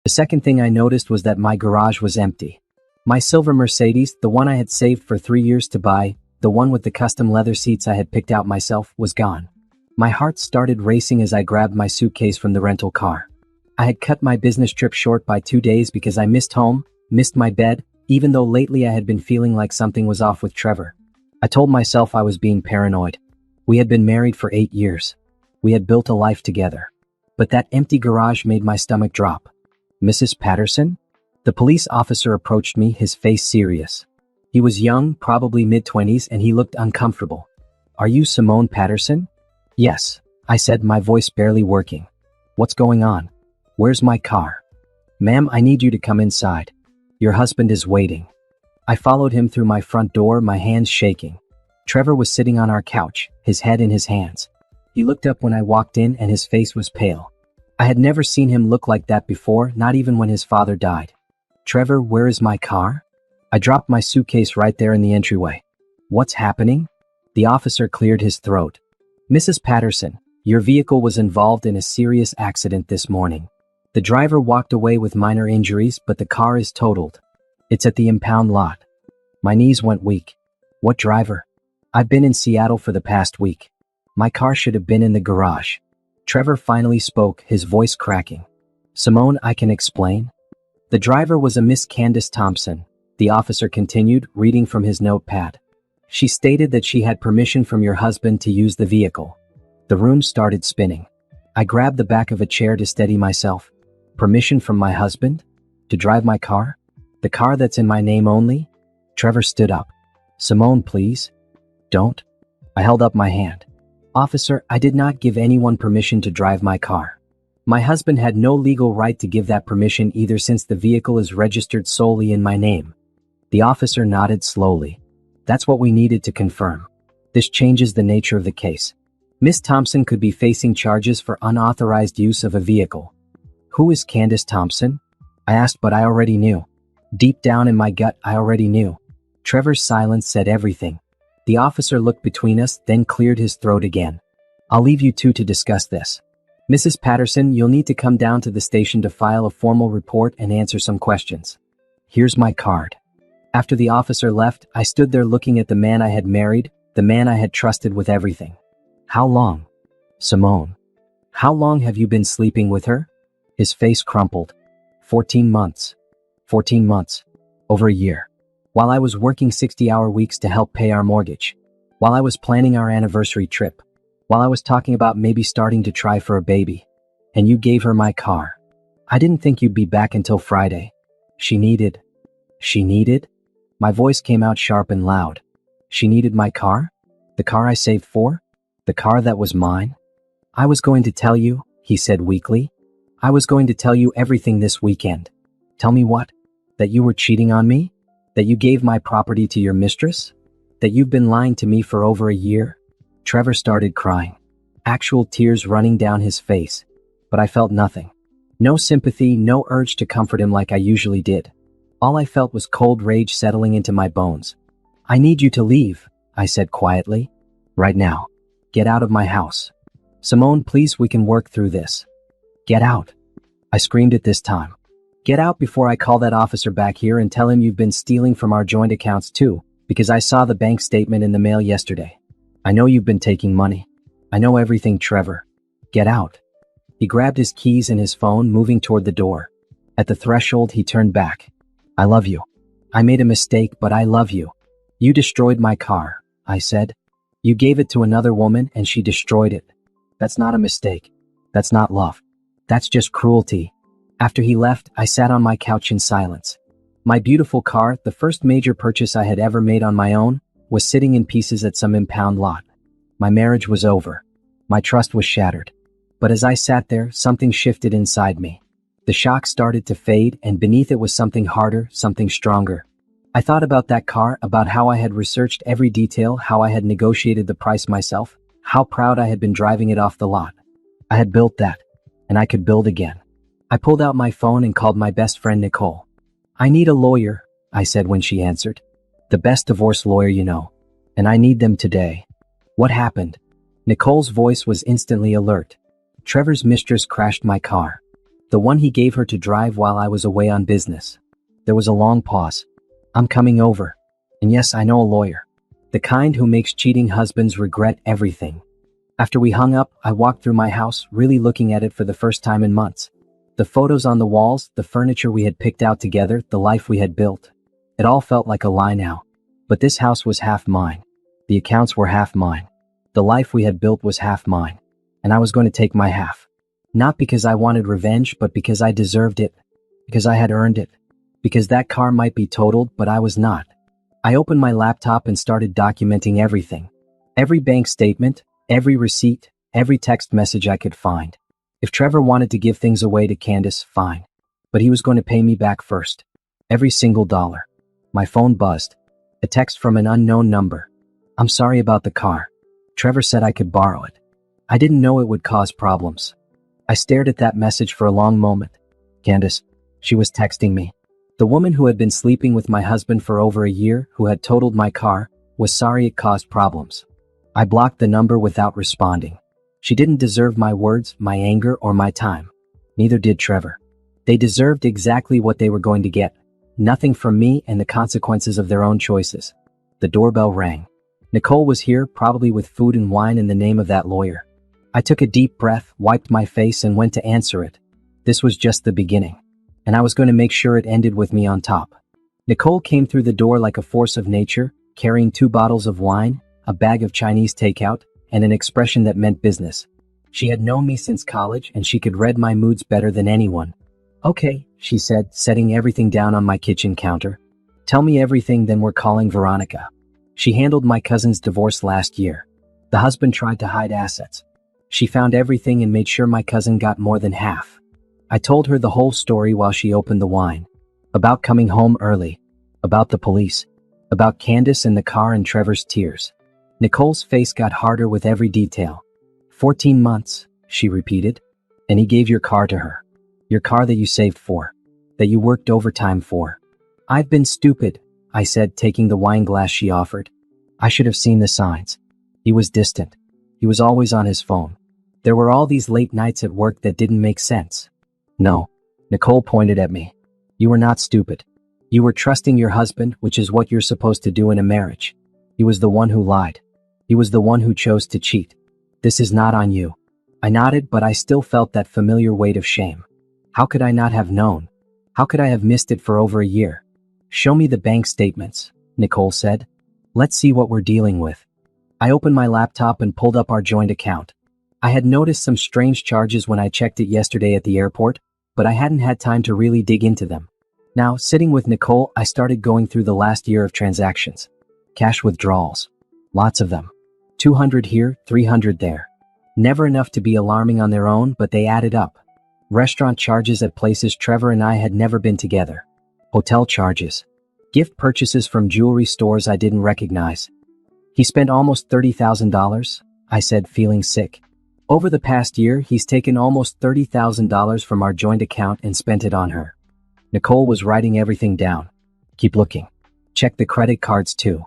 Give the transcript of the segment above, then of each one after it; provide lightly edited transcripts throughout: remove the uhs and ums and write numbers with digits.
The second thing I noticed was that my garage was empty. My silver Mercedes, the one I had saved for 3 years to buy, the one with the custom leather seats I had picked out myself, was gone. My heart started racing as I grabbed my suitcase from the rental car. I had cut my business trip short by 2 days because I missed home, missed my bed, even though lately I had been feeling like something was off with Trevor. I told myself I was being paranoid. We had been married for 8 years. We had built a life together. But that empty garage made my stomach drop. Mrs. Patterson? The police officer approached me, his face serious. He was young, probably mid-20s, and he looked uncomfortable. Are you Simone Patterson? Yes, I said, my voice barely working. What's going on? Where's my car? Ma'am, I need you to come inside. Your husband is waiting. I followed him through my front door, my hands shaking. Trevor was sitting on our couch, his head in his hands. He looked up when I walked in and his face was pale. I had never seen him look like that before, not even when his father died. Trevor, where is my car? I dropped my suitcase right there in the entryway. What's happening? The officer cleared his throat. Mrs. Patterson, your vehicle was involved in a serious accident this morning. The driver walked away with minor injuries, but the car is totaled. It's at the impound lot. My knees went weak. What driver? I've been in Seattle for the past week. My car should have been in the garage. Trevor finally spoke, his voice cracking. Simone, I can explain. The driver was a Miss Candace Thompson, the officer continued, reading from his notepad. She stated that she had permission from your husband to use the vehicle. The room started spinning. I grabbed the back of a chair to steady myself. Permission from my husband? To drive my car? The car that's in my name only? Trevor stood up. Simone, please. Don't. I held up my hand. Officer, I did not give anyone permission to drive my car. My husband had no legal right to give that permission either since the vehicle is registered solely in my name. The officer nodded slowly. That's what we needed to confirm. This changes the nature of the case. Miss Thompson could be facing charges for unauthorized use of a vehicle. Who is Candace Thompson? I asked, but I already knew. Deep down in my gut, I already knew. Trevor's silence said everything. The officer looked between us, then cleared his throat again. I'll leave you two to discuss this. Mrs. Patterson, you'll need to come down to the station to file a formal report and answer some questions. Here's my card. After the officer left, I stood there looking at the man I had married, the man I had trusted with everything. How long? Simone. How long have you been sleeping with her? His face crumpled. 14 months. 14 months. Over a year. While I was working 60-hour weeks to help pay our mortgage. While I was planning our anniversary trip. While I was talking about maybe starting to try for a baby. And you gave her my car. I didn't think you'd be back until Friday. She needed? My voice came out sharp and loud. She needed my car? The car I saved for? The car that was mine? I was going to tell you, he said weakly. I was going to tell you everything this weekend. Tell me what? That you were cheating on me? That you gave my property to your mistress? That you've been lying to me for over a year? Trevor started crying. Actual tears running down his face. But I felt nothing. No sympathy, no urge to comfort him like I usually did. All I felt was cold rage settling into my bones. I need you to leave, I said quietly. Right now. Get out of my house. Simone, please, we can work through this. Get out. I screamed it this time. Get out before I call that officer back here and tell him you've been stealing from our joint accounts too, because I saw the bank statement in the mail yesterday. I know you've been taking money. I know everything, Trevor. Get out. He grabbed his keys and his phone, moving toward the door. At the threshold, he turned back. I love you. I made a mistake, but I love you. You destroyed my car, I said. You gave it to another woman and she destroyed it. That's not a mistake. That's not love. That's just cruelty. After he left, I sat on my couch in silence. My beautiful car, the first major purchase I had ever made on my own, was sitting in pieces at some impound lot. My marriage was over. My trust was shattered. But as I sat there, something shifted inside me. The shock started to fade, and beneath it was something harder, something stronger. I thought about that car, about how I had researched every detail, how I had negotiated the price myself, how proud I had been driving it off the lot. I had built that, and I could build again. I pulled out my phone and called my best friend Nicole. I need a lawyer, I said when she answered. The best divorce lawyer you know. And I need them today. What happened? Nicole's voice was instantly alert. Trevor's mistress crashed my car. The one he gave her to drive while I was away on business. There was a long pause. I'm coming over. And yes, I know a lawyer. The kind who makes cheating husbands regret everything. After we hung up, I walked through my house, really looking at it for the first time in months. The photos on the walls, the furniture we had picked out together, the life we had built. It all felt like a lie now. But this house was half mine. The accounts were half mine. The life we had built was half mine. And I was going to take my half. Not because I wanted revenge, but because I deserved it. Because I had earned it. Because that car might be totaled, but I was not. I opened my laptop and started documenting everything. Every bank statement, every receipt, every text message I could find. If Trevor wanted to give things away to Candace, fine. But he was going to pay me back first. Every single dollar. My phone buzzed. A text from an unknown number. I'm sorry about the car. Trevor said I could borrow it. I didn't know it would cause problems. I stared at that message for a long moment. Candace, she was texting me. The woman who had been sleeping with my husband for over a year, who had totaled my car, was sorry it caused problems. I blocked the number without responding. She didn't deserve my words, my anger, or my time. Neither did Trevor. They deserved exactly what they were going to get. Nothing from me and the consequences of their own choices. The doorbell rang. Nicole was here, probably with food and wine in the name of that lawyer. I took a deep breath, wiped my face, and went to answer it. This was just the beginning. And I was going to make sure it ended with me on top. Nicole came through the door like a force of nature, carrying 2 bottles of wine, a bag of Chinese takeout, and an expression that meant business. She had known me since college, and she could read my moods better than anyone. Okay, she said, setting everything down on my kitchen counter. Tell me everything, then we're calling Veronica. She handled my cousin's divorce last year. The husband tried to hide assets. She found everything and made sure my cousin got more than half. I told her the whole story while she opened the wine. About coming home early. About the police. About Candace and the car and Trevor's tears. Nicole's face got harder with every detail. 14 months, she repeated. And he gave your car to her. Your car that you saved for. That you worked overtime for. I've been stupid, I said, taking the wine glass she offered. I should have seen the signs. He was distant. He was always on his phone. There were all these late nights at work that didn't make sense. No. Nicole pointed at me. You were not stupid. You were trusting your husband, which is what you're supposed to do in a marriage. He was the one who lied. He was the one who chose to cheat. This is not on you. I nodded, but I still felt that familiar weight of shame. How could I not have known? How could I have missed it for over a year? Show me the bank statements, Nicole said. Let's see what we're dealing with. I opened my laptop and pulled up our joint account. I had noticed some strange charges when I checked it yesterday at the airport, but I hadn't had time to really dig into them. Now, sitting with Nicole, I started going through the last year of transactions. Cash withdrawals. Lots of them. 200 here, 300 there. Never enough to be alarming on their own, but they added up. Restaurant charges at places Trevor and I had never been together. Hotel charges. Gift purchases from jewelry stores I didn't recognize. He spent almost $30,000, I said, feeling sick. Over the past year, he's taken almost $30,000 from our joint account and spent it on her. Nicole was writing everything down. Keep looking. Check the credit cards too.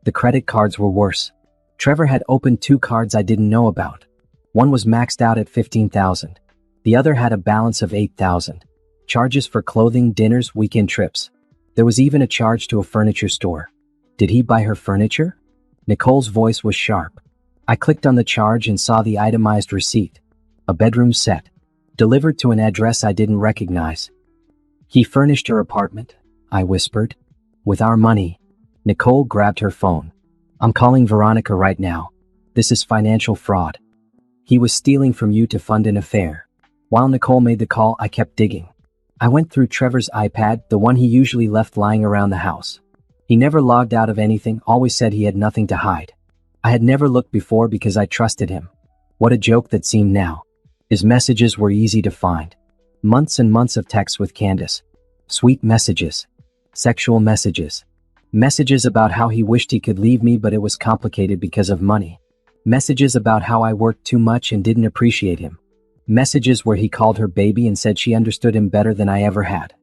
The credit cards were worse. Trevor had opened 2 cards I didn't know about. One was maxed out at $15,000. The other had a balance of $8,000. Charges for clothing, dinners, weekend trips. There was even a charge to a furniture store. Did he buy her furniture? Nicole's voice was sharp. I clicked on the charge and saw the itemized receipt. A bedroom set. Delivered to an address I didn't recognize. He furnished her apartment, I whispered. With our money. Nicole grabbed her phone. I'm calling Veronica right now. This is financial fraud. He was stealing from you to fund an affair. While Nicole made the call, I kept digging. I went through Trevor's iPad, the one he usually left lying around the house. He never logged out of anything, always said he had nothing to hide. I had never looked before because I trusted him. What a joke that seemed now. His messages were easy to find. Months and months of texts with Candace. Sweet messages. Sexual messages. Messages about how he wished he could leave me, but it was complicated because of money. Messages about how I worked too much and didn't appreciate him. Messages where he called her baby and said she understood him better than I ever had.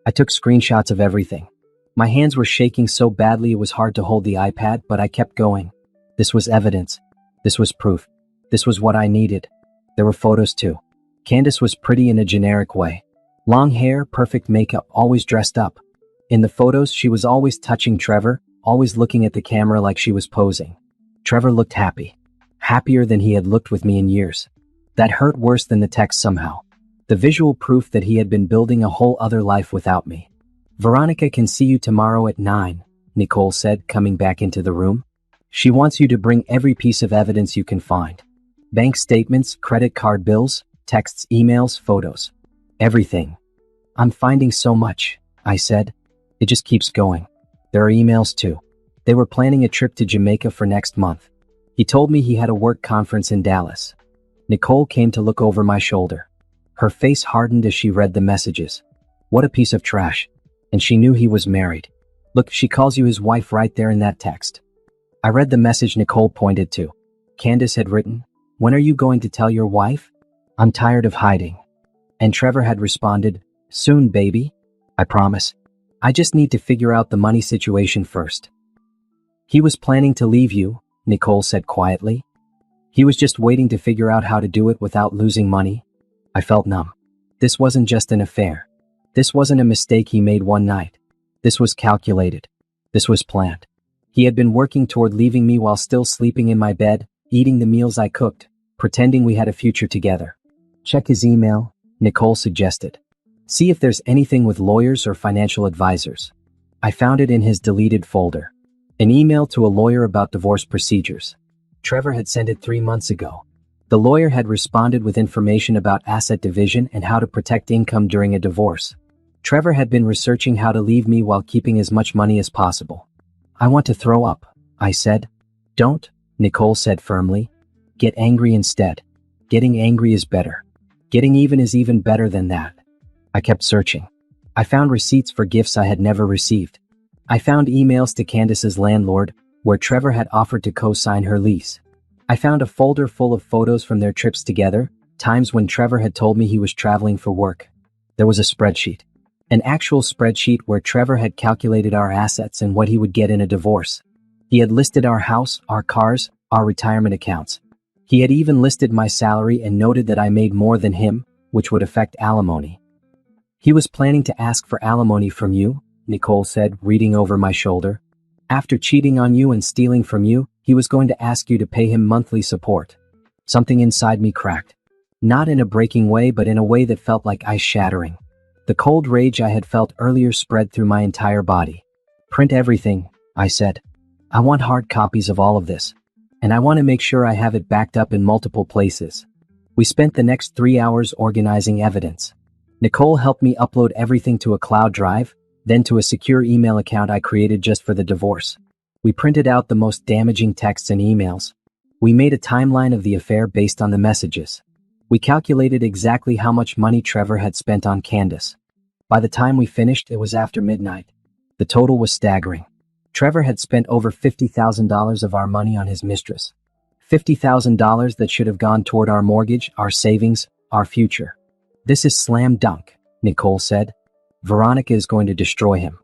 I took screenshots of everything. My hands were shaking so badly it was hard to hold the iPad, but I kept going. This was evidence. This was proof. This was what I needed. There were photos too. Candace was pretty in a generic way. Long hair, perfect makeup, always dressed up. In the photos, she was always touching Trevor, always looking at the camera like she was posing. Trevor looked happy. Happier than he had looked with me in years. That hurt worse than the text somehow. The visual proof that he had been building a whole other life without me. Veronica can see you tomorrow at 9, Nicole said, coming back into the room. She wants you to bring every piece of evidence you can find. Bank statements, credit card bills, texts, emails, photos. Everything. I'm finding so much, I said. It just keeps going. There are emails too. They were planning a trip to Jamaica for next month. He told me he had a work conference in Dallas. Nicole came to look over my shoulder. Her face hardened as she read the messages. What a piece of trash. And she knew he was married. Look, she calls you his wife right there in that text. I read the message Nicole pointed to. Candace had written, "When are you going to tell your wife? I'm tired of hiding." And Trevor had responded, "Soon, baby. I promise. I just need to figure out the money situation first." He was planning to leave you, Nicole said quietly. He was just waiting to figure out how to do it without losing money. I felt numb. This wasn't just an affair. This wasn't a mistake he made one night. This was calculated. This was planned. He had been working toward leaving me while still sleeping in my bed, eating the meals I cooked, pretending we had a future together. Check his email, Nicole suggested. See if there's anything with lawyers or financial advisors. I found it in his deleted folder. An email to a lawyer about divorce procedures. Trevor had sent it 3 months ago. The lawyer had responded with information about asset division and how to protect income during a divorce. Trevor had been researching how to leave me while keeping as much money as possible. I want to throw up, I said. Don't, Nicole said firmly. Get angry instead. Getting angry is better. Getting even is even better than that. I kept searching. I found receipts for gifts I had never received. I found emails to Candace's landlord, where Trevor had offered to co-sign her lease. I found a folder full of photos from their trips together, times when Trevor had told me he was traveling for work. There was a spreadsheet. An actual spreadsheet where Trevor had calculated our assets and what he would get in a divorce. He had listed our house, our cars, our retirement accounts. He had even listed my salary and noted that I made more than him, which would affect alimony. He was planning to ask for alimony from you, Nicole said, reading over my shoulder. After cheating on you and stealing from you, he was going to ask you to pay him monthly support. Something inside me cracked. Not in a breaking way, but in a way that felt like ice shattering. The cold rage I had felt earlier spread through my entire body. Print everything, I said. I want hard copies of all of this. And I want to make sure I have it backed up in multiple places. We spent the next 3 hours organizing evidence. Nicole helped me upload everything to a cloud drive, then to a secure email account I created just for the divorce. We printed out the most damaging texts and emails. We made a timeline of the affair based on the messages. We calculated exactly how much money Trevor had spent on Candace. By the time we finished, it was after midnight. The total was staggering. Trevor had spent over $50,000 of our money on his mistress. $50,000 that should have gone toward our mortgage, our savings, our future. This is slam dunk, Nicole said. Veronica is going to destroy him.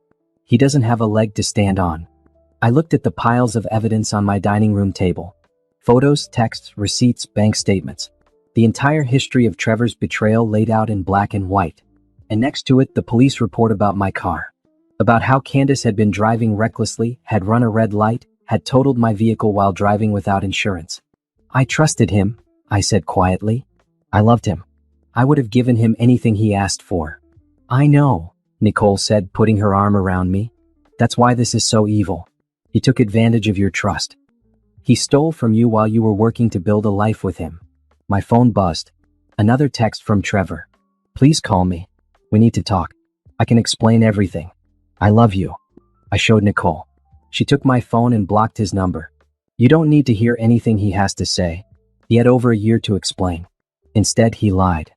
He doesn't have a leg to stand on. I looked at the piles of evidence on my dining room table. Photos, texts, receipts, bank statements. The entire history of Trevor's betrayal laid out in black and white. And next to it, the police report about my car. About how Candace had been driving recklessly, had run a red light, had totaled my vehicle while driving without insurance. I trusted him, I said quietly. I loved him. I would have given him anything he asked for. I know, Nicole said, putting her arm around me. That's why this is so evil. He took advantage of your trust. He stole from you while you were working to build a life with him. My phone buzzed. Another text from Trevor. Please call me. We need to talk. I can explain everything. I love you. I showed Nicole. She took my phone and blocked his number. You don't need to hear anything he has to say. He had over a year to explain. Instead, he lied.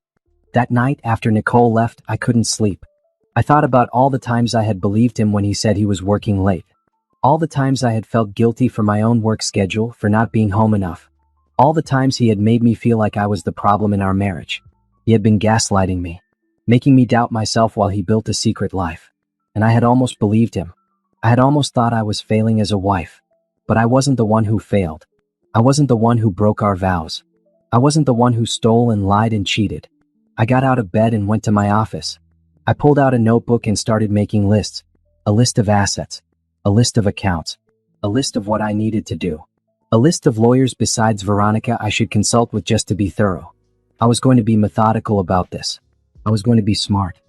That night, after Nicole left, I couldn't sleep. I thought about all the times I had believed him when he said he was working late. All the times I had felt guilty for my own work schedule, for not being home enough. All the times he had made me feel like I was the problem in our marriage. He had been gaslighting me, making me doubt myself while he built a secret life. And I had almost believed him. I had almost thought I was failing as a wife. But I wasn't the one who failed. I wasn't the one who broke our vows. I wasn't the one who stole and lied and cheated. I got out of bed and went to my office. I pulled out a notebook and started making lists. A list of assets. A list of accounts. A list of what I needed to do. A list of lawyers besides Veronica I should consult with just to be thorough. I was going to be methodical about this. I was going to be smart.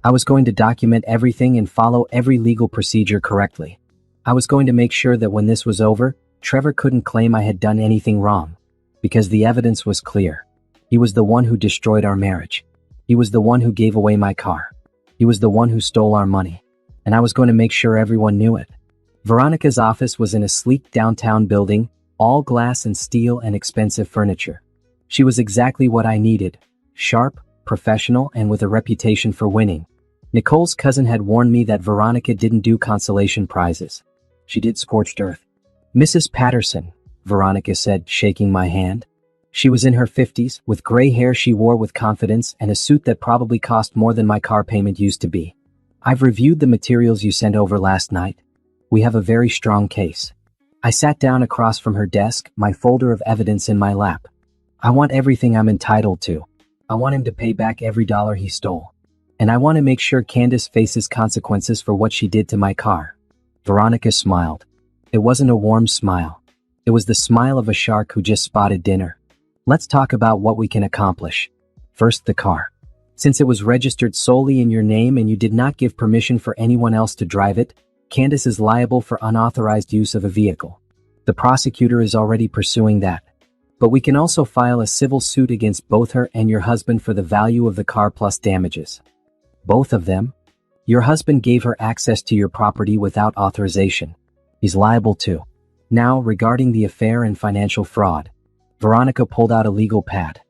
I was going to document everything and follow every legal procedure correctly. I was going to make sure that when this was over, Trevor couldn't claim I had done anything wrong. Because the evidence was clear. He was the one who destroyed our marriage. He was the one who gave away my car. He was the one who stole our money. And I was going to make sure everyone knew it. Veronica's office was in a sleek downtown building, all glass and steel and expensive furniture. She was exactly what I needed. Sharp, professional, and with a reputation for winning. Nicole's cousin had warned me that Veronica didn't do consolation prizes. She did scorched earth. Mrs. Patterson, Veronica said, shaking my hand. She was in her 50s, with gray hair she wore with confidence and a suit that probably cost more than my car payment used to be. I've reviewed the materials you sent over last night. We have a very strong case. I sat down across from her desk, my folder of evidence in my lap. I want everything I'm entitled to. I want him to pay back every dollar he stole. And I want to make sure Candace faces consequences for what she did to my car. Veronica smiled. It wasn't a warm smile. It was the smile of a shark who just spotted dinner. Let's talk about what we can accomplish. First, the car. Since it was registered solely in your name and you did not give permission for anyone else to drive it, Candace is liable for unauthorized use of a vehicle. The prosecutor is already pursuing that. But we can also file a civil suit against both her and your husband for the value of the car plus damages. Both of them? Your husband gave her access to your property without authorization. He's liable too. Now, regarding the affair and financial fraud. Veronica pulled out a legal pad.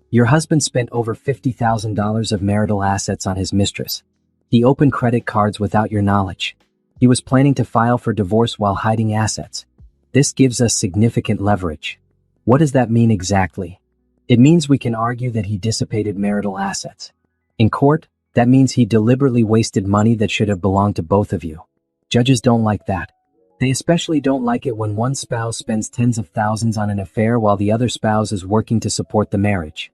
Your husband spent over $50,000 of marital assets on his mistress. He opened credit cards without your knowledge. He was planning to file for divorce while hiding assets. This gives us significant leverage. What does that mean exactly? It means we can argue that he dissipated marital assets. In court, that means he deliberately wasted money that should have belonged to both of you. Judges don't like that. They especially don't like it when one spouse spends tens of thousands on an affair while the other spouse is working to support the marriage.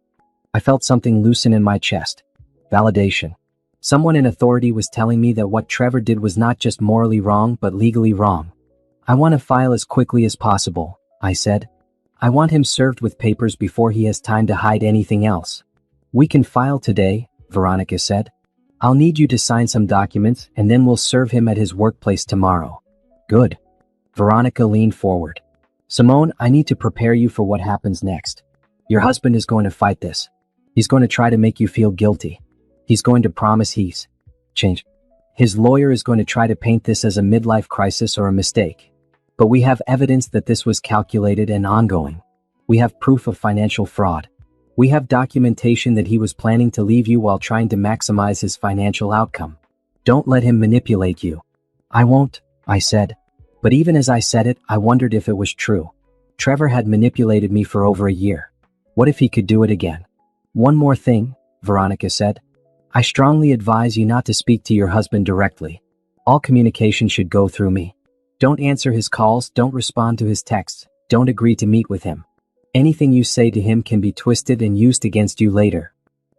I felt something loosen in my chest. Validation. Someone in authority was telling me that what Trevor did was not just morally wrong but legally wrong. I want to file as quickly as possible, I said. I want him served with papers before he has time to hide anything else. We can file today, Veronica said. I'll need you to sign some documents and then we'll serve him at his workplace tomorrow. Good. Veronica leaned forward. Simone, I need to prepare you for what happens next. Your husband is going to fight this. He's going to try to make you feel guilty. He's going to promise he's changed. His lawyer is going to try to paint this as a midlife crisis or a mistake. But we have evidence that this was calculated and ongoing. We have proof of financial fraud. We have documentation that he was planning to leave you while trying to maximize his financial outcome. Don't let him manipulate you. I won't, I said. But even as I said it, I wondered if it was true. Trevor had manipulated me for over a year. What if he could do it again? One more thing, Veronica said. I strongly advise you not to speak to your husband directly. All communication should go through me. Don't answer his calls, don't respond to his texts, don't agree to meet with him. Anything you say to him can be twisted and used against you later.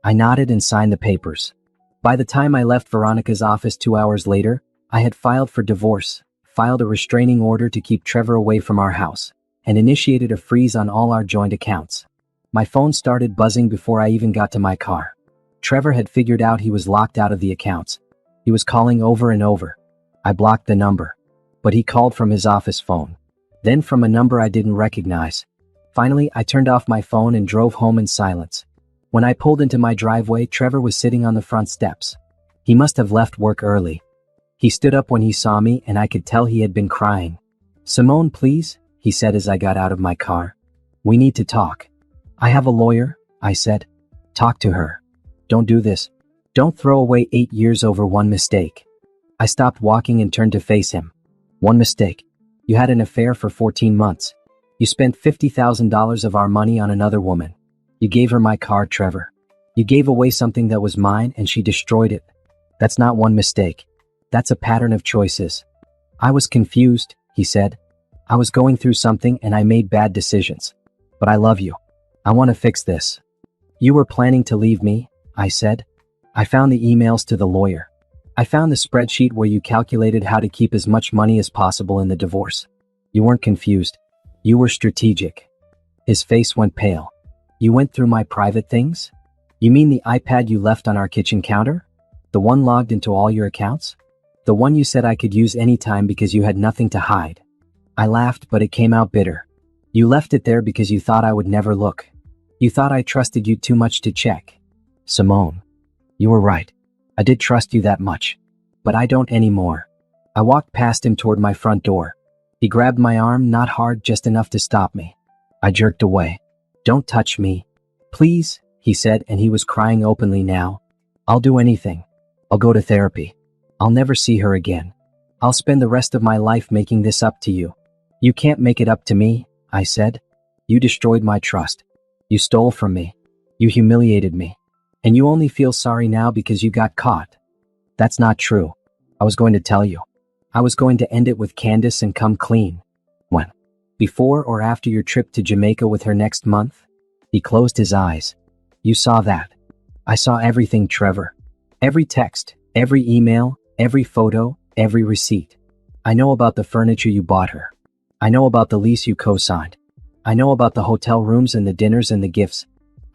I nodded and signed the papers. By the time I left Veronica's office 2 hours later, I had filed for divorce, filed a restraining order to keep Trevor away from our house, and initiated a freeze on all our joint accounts. My phone started buzzing before I even got to my car. Trevor had figured out he was locked out of the accounts. He was calling over and over. I blocked the number. But he called from his office phone. Then from a number I didn't recognize. Finally, I turned off my phone and drove home in silence. When I pulled into my driveway, Trevor was sitting on the front steps. He must have left work early. He stood up when he saw me and I could tell he had been crying. Simone, please, he said as I got out of my car. We need to talk. I have a lawyer, I said. Talk to her. Don't do this. Don't throw away 8 years over one mistake. I stopped walking and turned to face him. One mistake. You had an affair for 14 months. You spent $50,000 of our money on another woman. You gave her my car, Trevor. You gave away something that was mine and she destroyed it. That's not one mistake. That's a pattern of choices. I was confused, he said. I was going through something and I made bad decisions. But I love you. I want to fix this. You were planning to leave me, I said. I found the emails to the lawyer. I found the spreadsheet where you calculated how to keep as much money as possible in the divorce. You weren't confused. You were strategic. His face went pale. You went through my private things? You mean the iPad you left on our kitchen counter? The one logged into all your accounts? The one you said I could use anytime because you had nothing to hide? I laughed, but it came out bitter. You left it there because you thought I would never look. You thought I trusted you too much to check. Simone, you were right. I did trust you that much. But I don't anymore. I walked past him toward my front door. He grabbed my arm, not hard, just enough to stop me. I jerked away. Don't touch me. Please, he said, and he was crying openly now. I'll do anything. I'll go to therapy. I'll never see her again. I'll spend the rest of my life making this up to you. You can't make it up to me, I said. You destroyed my trust. You stole from me. You humiliated me. And you only feel sorry now because you got caught. That's not true. I was going to tell you. I was going to end it with Candace and come clean. When? Before or after your trip to Jamaica with her next month? He closed his eyes. You saw that. I saw everything, Trevor. Every text, every email, every photo, every receipt. I know about the furniture you bought her. I know about the lease you co-signed. I know about the hotel rooms and the dinners and the gifts.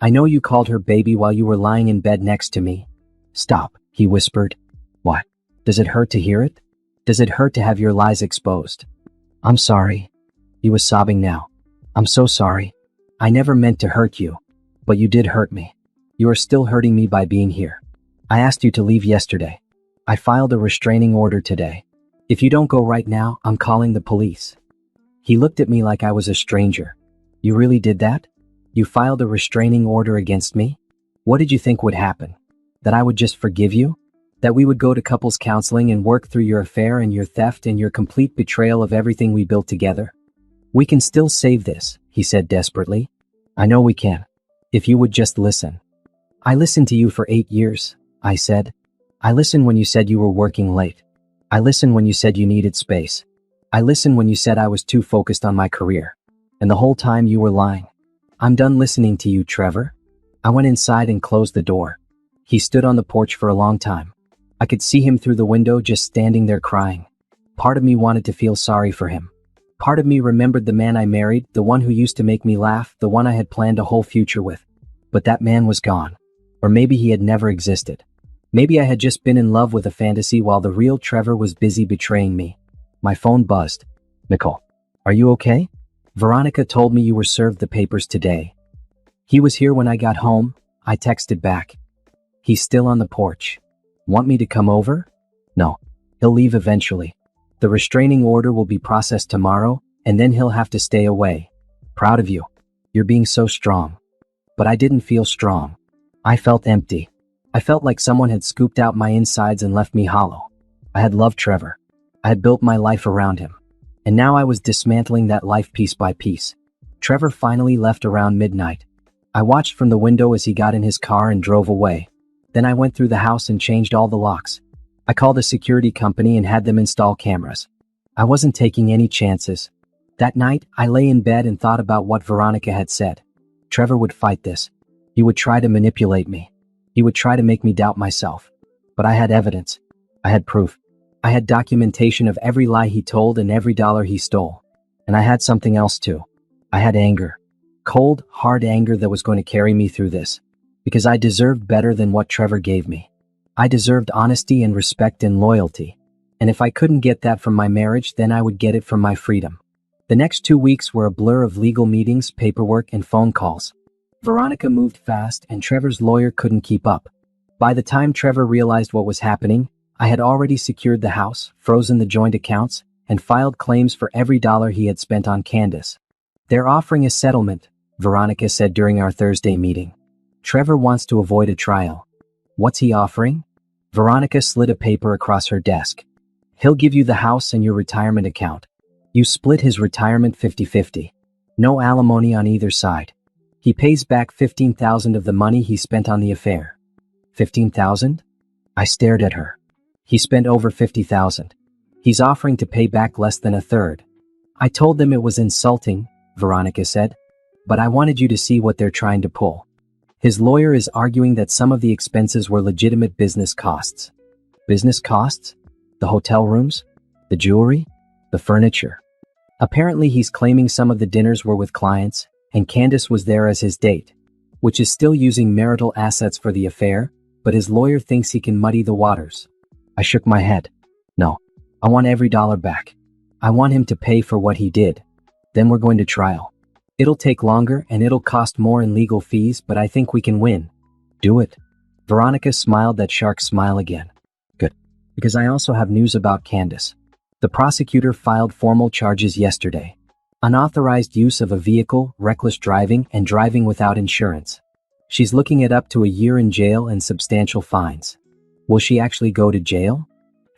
I know you called her baby while you were lying in bed next to me. Stop, he whispered. What? Does it hurt to hear it? Does it hurt to have your lies exposed? I'm sorry. He was sobbing now. I'm so sorry. I never meant to hurt you. But you did hurt me. You are still hurting me by being here. I asked you to leave yesterday. I filed a restraining order today. If you don't go right now, I'm calling the police. He looked at me like I was a stranger. You really did that? You filed a restraining order against me? What did you think would happen? That I would just forgive you? That we would go to couples counseling and work through your affair and your theft and your complete betrayal of everything we built together? We can still save this, he said desperately. I know we can. If you would just listen. I listened to you for 8 years, I said. I listened when you said you were working late. I listened when you said you needed space. I listened when you said I was too focused on my career. And the whole time you were lying. I'm done listening to you, Trevor. I went inside and closed the door. He stood on the porch for a long time. I could see him through the window, just standing there crying. Part of me wanted to feel sorry for him. Part of me remembered the man I married, the one who used to make me laugh, the one I had planned a whole future with. But that man was gone. Or maybe he had never existed. Maybe I had just been in love with a fantasy while the real Trevor was busy betraying me. My phone buzzed. Nicole, are you okay? Veronica told me you were served the papers today. He was here when I got home, I texted back. He's still on the porch. Want me to come over? No. He'll leave eventually. The restraining order will be processed tomorrow, and then he'll have to stay away. Proud of you. You're being so strong. But I didn't feel strong. I felt empty. I felt like someone had scooped out my insides and left me hollow. I had loved Trevor. I had built my life around him. And now I was dismantling that life piece by piece. Trevor finally left around midnight. I watched from the window as he got in his car and drove away. Then I went through the house and changed all the locks. I called a security company and had them install cameras. I wasn't taking any chances. That night, I lay in bed and thought about what Veronica had said. Trevor would fight this. He would try to manipulate me. He would try to make me doubt myself. But I had evidence. I had proof. I had documentation of every lie he told and every dollar he stole. And I had something else too. I had anger. Cold, hard anger that was going to carry me through this. Because I deserved better than what Trevor gave me. I deserved honesty and respect and loyalty. And if I couldn't get that from my marriage, then I would get it from my freedom. The next 2 weeks were a blur of legal meetings, paperwork, and phone calls. Veronica moved fast, and Trevor's lawyer couldn't keep up. By the time Trevor realized what was happening, I had already secured the house, frozen the joint accounts, and filed claims for every dollar he had spent on Candace. They're offering a settlement, Veronica said during our Thursday meeting. Trevor wants to avoid a trial. What's he offering? Veronica slid a paper across her desk. He'll give you the house and your retirement account. You split his retirement 50-50. No alimony on either side. He pays back $15,000 of the money he spent on the affair. $15,000? I stared at her. He spent over $50,000. He's offering to pay back less than a third. I told them it was insulting, Veronica said. But I wanted you to see what they're trying to pull. His lawyer is arguing that some of the expenses were legitimate business costs. Business costs? The hotel rooms? The jewelry? The furniture? Apparently he's claiming some of the dinners were with clients, and Candace was there as his date, which is still using marital assets for the affair, but his lawyer thinks he can muddy the waters. I shook my head. No, I want every dollar back. I want him to pay for what he did. Then we're going to trial. It'll take longer and it'll cost more in legal fees, but I think we can win. Do it. Veronica smiled that shark smile again. Good. Because I also have news about Candace. The prosecutor filed formal charges yesterday. Unauthorized use of a vehicle, reckless driving, and driving without insurance. She's looking at up to a year in jail and substantial fines. Will she actually go to jail?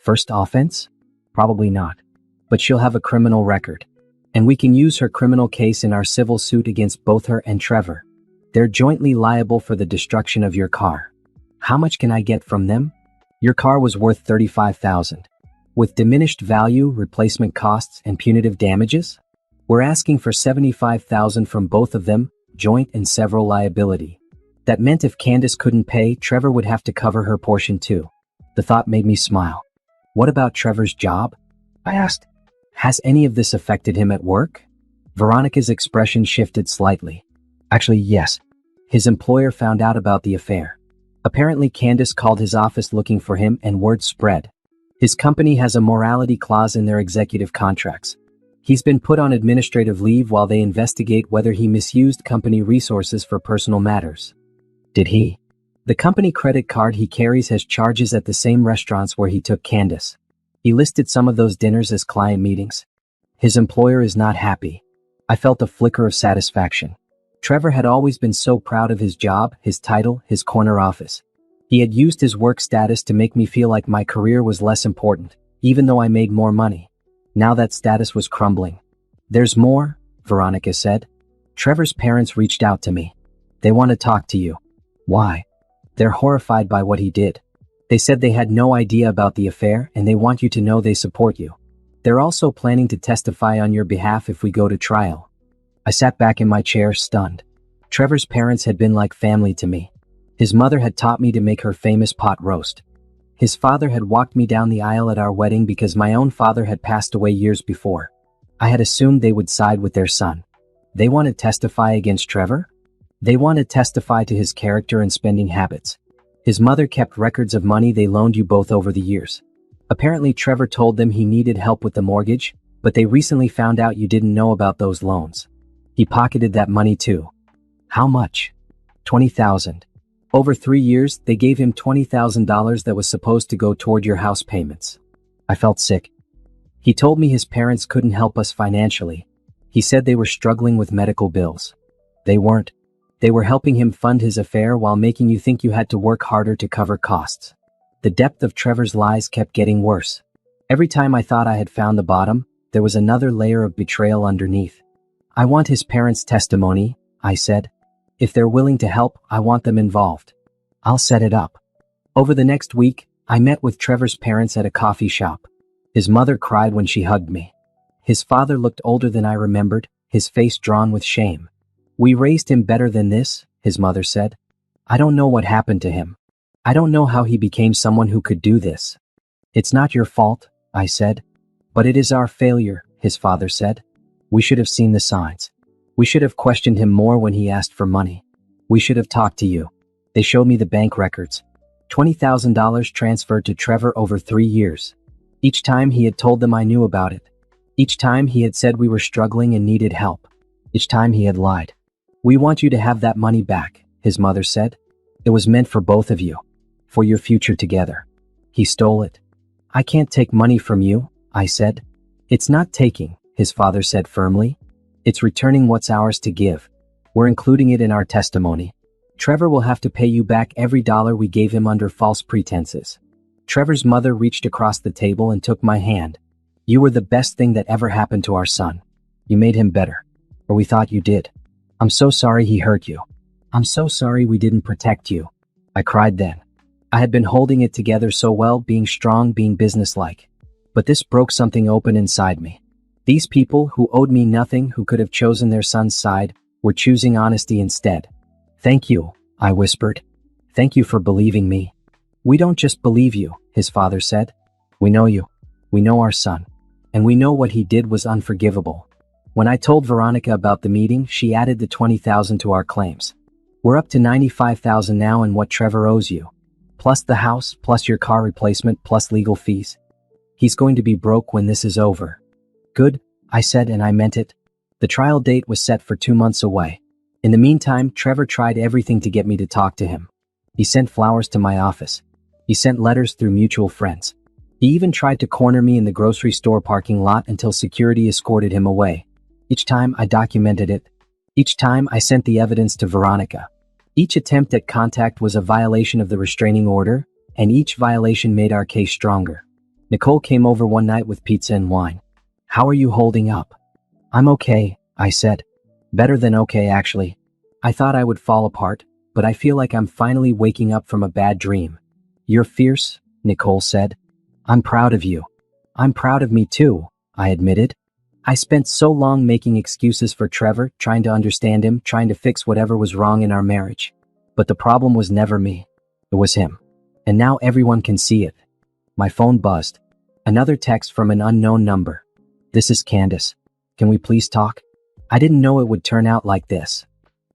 First offense? Probably not. But she'll have a criminal record. And we can use her criminal case in our civil suit against both her and Trevor. They're jointly liable for the destruction of your car. How much can I get from them? Your car was worth $35,000. With diminished value, replacement costs, and punitive damages? We're asking for $75,000 from both of them, joint and several liability. That meant if Candace couldn't pay, Trevor would have to cover her portion too. The thought made me smile. What about Trevor's job? I asked. Has any of this affected him at work? Veronica's expression shifted slightly. Actually, yes. His employer found out about the affair. Apparently Candace called his office looking for him and word spread. His company has a morality clause in their executive contracts. He's been put on administrative leave while they investigate whether he misused company resources for personal matters. Did he? The company credit card he carries has charges at the same restaurants where he took Candace. He listed some of those dinners as client meetings. His employer is not happy. I felt a flicker of satisfaction. Trevor had always been so proud of his job, his title, his corner office. He had used his work status to make me feel like my career was less important, even though I made more money. Now that status was crumbling. There's more, Veronica said. Trevor's parents reached out to me. They want to talk to you. Why? They're horrified by what he did. They said they had no idea about the affair and they want you to know they support you. They're also planning to testify on your behalf if we go to trial. I sat back in my chair, stunned. Trevor's parents had been like family to me. His mother had taught me to make her famous pot roast. His father had walked me down the aisle at our wedding because my own father had passed away years before. I had assumed they would side with their son. They want to testify against Trevor? They want to testify to his character and spending habits. His mother kept records of money they loaned you both over the years. Apparently Trevor told them he needed help with the mortgage, but they recently found out you didn't know about those loans. He pocketed that money too. How much? $20,000. Over 3 years, they gave him $20,000 that was supposed to go toward your house payments. I felt sick. He told me his parents couldn't help us financially. He said they were struggling with medical bills. They weren't. They were helping him fund his affair while making you think you had to work harder to cover costs. The depth of Trevor's lies kept getting worse. Every time I thought I had found the bottom, there was another layer of betrayal underneath. I want his parents' testimony, I said. If they're willing to help, I want them involved. I'll set it up. Over the next week, I met with Trevor's parents at a coffee shop. His mother cried when she hugged me. His father looked older than I remembered, his face drawn with shame. We raised him better than this, his mother said. I don't know what happened to him. I don't know how he became someone who could do this. It's not your fault, I said. But it is our failure, his father said. We should have seen the signs. We should have questioned him more when he asked for money. We should have talked to you. They showed me the bank records. $20,000 transferred to Trevor over 3 years. Each time he had told them I knew about it. Each time he had said we were struggling and needed help. Each time he had lied. We want you to have that money back, his mother said. It was meant for both of you. For your future together. He stole it. I can't take money from you, I said. It's not taking, his father said firmly. It's returning what's ours to give. We're including it in our testimony. Trevor will have to pay you back every dollar we gave him under false pretenses. Trevor's mother reached across the table and took my hand. You were the best thing that ever happened to our son. You made him better. Or we thought you did. I'm so sorry he hurt you. I'm so sorry we didn't protect you. I cried then. I had been holding it together so well, being strong, being businesslike. But this broke something open inside me. These people who owed me nothing, who could have chosen their son's side, were choosing honesty instead. Thank you, I whispered. Thank you for believing me. We don't just believe you, his father said. We know you. We know our son. And we know what he did was unforgivable. When I told Veronica about the meeting, she added the $20,000 to our claims. We're up to $95,000 now and what Trevor owes you. Plus the house, plus your car replacement, plus legal fees. He's going to be broke when this is over. Good, I said, and I meant it. The trial date was set for 2 months away. In the meantime, Trevor tried everything to get me to talk to him. He sent flowers to my office. He sent letters through mutual friends. He even tried to corner me in the grocery store parking lot until security escorted him away. Each time I documented it. Each time I sent the evidence to Veronica. Each attempt at contact was a violation of the restraining order, and each violation made our case stronger. Nicole came over one night with pizza and wine. How are you holding up? I'm okay, I said. Better than okay, actually. I thought I would fall apart, but I feel like I'm finally waking up from a bad dream. You're fierce, Nicole said. I'm proud of you. I'm proud of me too, I admitted. I spent so long making excuses for Trevor, trying to understand him, trying to fix whatever was wrong in our marriage. But the problem was never me. It was him. And now everyone can see it. My phone buzzed. Another text from an unknown number. This is Candace. Can we please talk? I didn't know it would turn out like this.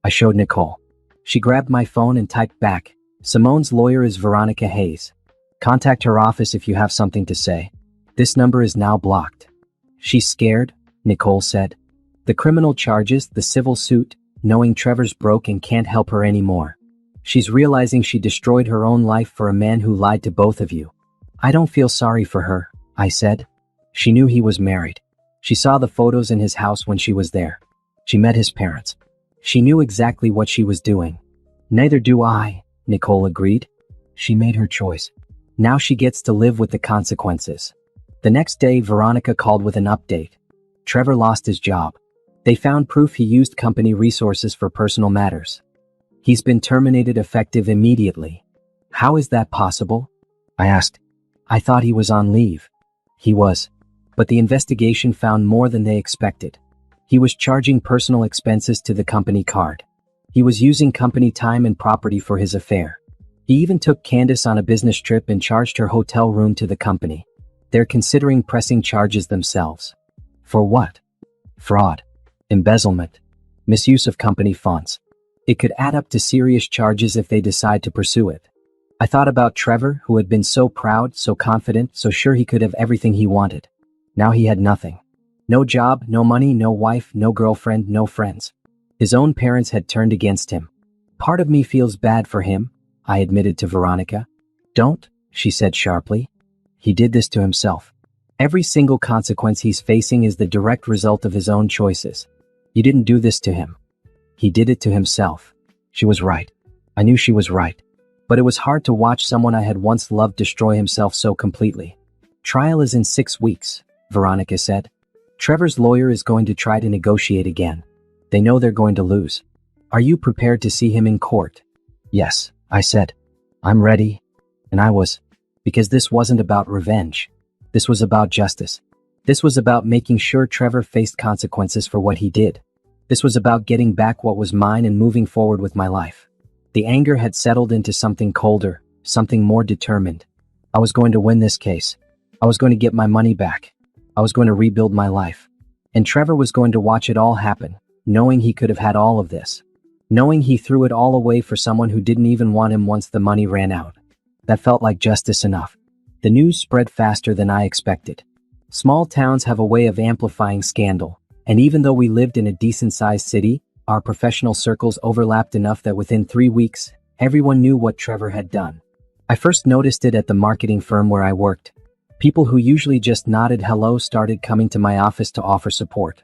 I showed Nicole. She grabbed my phone and typed back. Simone's lawyer is Veronica Hayes. Contact her office if you have something to say. This number is now blocked. She's scared, Nicole said. The criminal charges, the civil suit, knowing Trevor's broke and can't help her anymore. She's realizing she destroyed her own life for a man who lied to both of you. I don't feel sorry for her, I said. She knew he was married. She saw the photos in his house when she was there. She met his parents. She knew exactly what she was doing. Neither do I, Nicole agreed. She made her choice. Now she gets to live with the consequences. The next day, Veronica called with an update. Trevor lost his job. They found proof he used company resources for personal matters. He's been terminated effective immediately. How is that possible? I asked. I thought he was on leave. He was. But the investigation found more than they expected. He was charging personal expenses to the company card. He was using company time and property for his affair. He even took Candace on a business trip and charged her hotel room to the company. They're considering pressing charges themselves. For what? Fraud, embezzlement, misuse of company funds. It could add up to serious charges if they decide to pursue it. I thought about Trevor, who had been so proud, so confident, so sure he could have everything he wanted. Now he had nothing. No job, no money, no wife, no girlfriend, no friends. His own parents had turned against him. Part of me feels bad for him, I admitted to Veronica. Don't, she said sharply. He did this to himself. Every single consequence he's facing is the direct result of his own choices. You didn't do this to him. He did it to himself. She was right. I knew she was right. But it was hard to watch someone I had once loved destroy himself so completely. Trial is in 6 weeks, Veronica said. Trevor's lawyer is going to try to negotiate again. They know they're going to lose. Are you prepared to see him in court? Yes, I said. I'm ready. And I was. Because this wasn't about revenge. This was about justice. This was about making sure Trevor faced consequences for what he did. This was about getting back what was mine and moving forward with my life. The anger had settled into something colder, something more determined. I was going to win this case. I was going to get my money back. I was going to rebuild my life. And Trevor was going to watch it all happen, knowing he could have had all of this. Knowing he threw it all away for someone who didn't even want him once the money ran out. That felt like justice enough. The news spread faster than I expected. Small towns have a way of amplifying scandal, and even though we lived in a decent-sized city, our professional circles overlapped enough that within 3 weeks, everyone knew what Trevor had done. I first noticed it at the marketing firm where I worked. People who usually just nodded hello started coming to my office to offer support.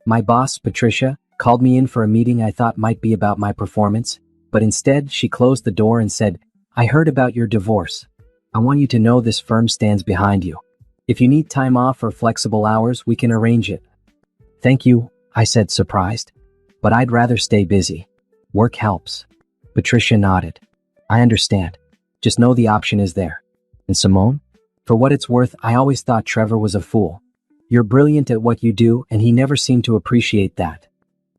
My boss, Patricia, called me in for a meeting I thought might be about my performance, but instead she closed the door and said, I heard about your divorce. I want you to know this firm stands behind you. If you need time off or flexible hours, we can arrange it. Thank you, I said, surprised. But I'd rather stay busy. Work helps. Patricia nodded. I understand. Just know the option is there. And Simone? For what it's worth, I always thought Trevor was a fool. You're brilliant at what you do, and he never seemed to appreciate that.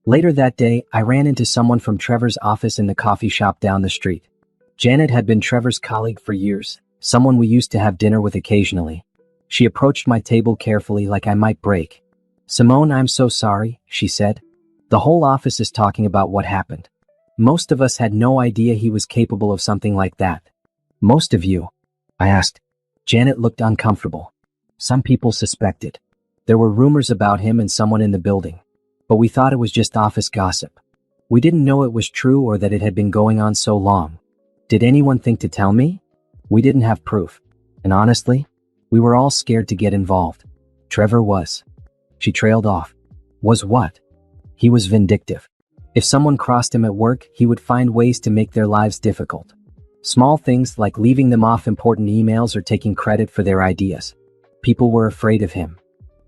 Later that day, I ran into someone from Trevor's office in the coffee shop down the street. Janet had been Trevor's colleague for years, someone we used to have dinner with occasionally. She approached my table carefully like I might break. "Simone, I'm so sorry," she said. "The whole office is talking about what happened. Most of us had no idea he was capable of something like that." "Most of you?" I asked. Janet looked uncomfortable. "Some people suspected. There were rumors about him and someone in the building. But we thought it was just office gossip. We didn't know it was true or that it had been going on so long. Did anyone think to tell me? We didn't have proof. And honestly, we were all scared to get involved. Trevor was." She trailed off. "Was what?" "He was vindictive. If someone crossed him at work, he would find ways to make their lives difficult. Small things like leaving them off important emails or taking credit for their ideas. People were afraid of him."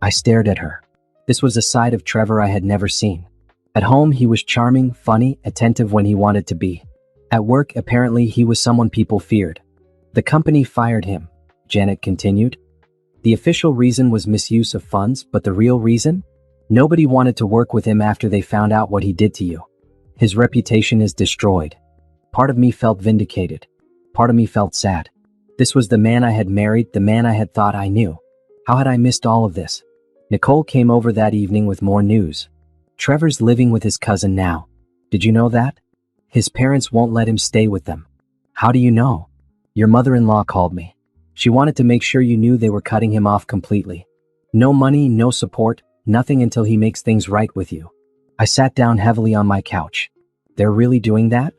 I stared at her. This was a side of Trevor I had never seen. At home, he was charming, funny, attentive when he wanted to be. At work, apparently, he was someone people feared. "The company fired him," Janet continued. "The official reason was misuse of funds, but the real reason? Nobody wanted to work with him after they found out what he did to you. His reputation is destroyed." Part of me felt vindicated. Part of me felt sad. This was the man I had married, the man I had thought I knew. How had I missed all of this? Nicole came over that evening with more news. "Trevor's living with his cousin now. Did you know that? His parents won't let him stay with them." "How do you know?" "Your mother-in-law called me. She wanted to make sure you knew they were cutting him off completely. No money, no support, nothing until he makes things right with you." I sat down heavily on my couch. "They're really doing that?"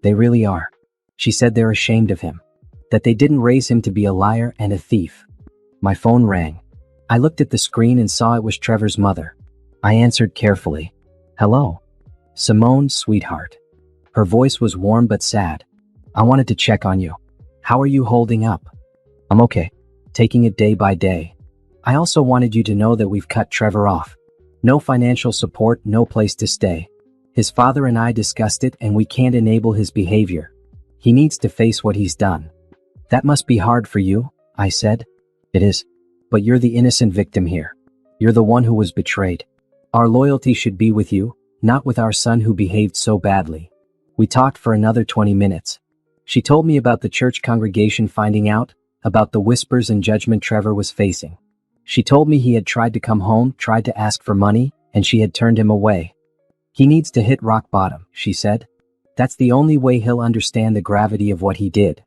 "They really are." She said they're ashamed of him. That they didn't raise him to be a liar and a thief. My phone rang. I looked at the screen and saw it was Trevor's mother. I answered carefully. "Hello." "Simone, sweetheart." Her voice was warm but sad. "I wanted to check on you. How are you holding up?" "I'm okay. Taking it day by day. I also wanted you to know that we've cut Trevor off. No financial support, no place to stay. His father and I discussed it and we can't enable his behavior. He needs to face what he's done." "That must be hard for you," I said. "It is. But you're the innocent victim here. You're the one who was betrayed. Our loyalty should be with you, not with our son who behaved so badly." We talked for another 20 minutes. She told me about the church congregation finding out, about the whispers and judgment Trevor was facing. She told me he had tried to come home, tried to ask for money, and she had turned him away. "He needs to hit rock bottom," she said. "That's the only way he'll understand the gravity of what he did."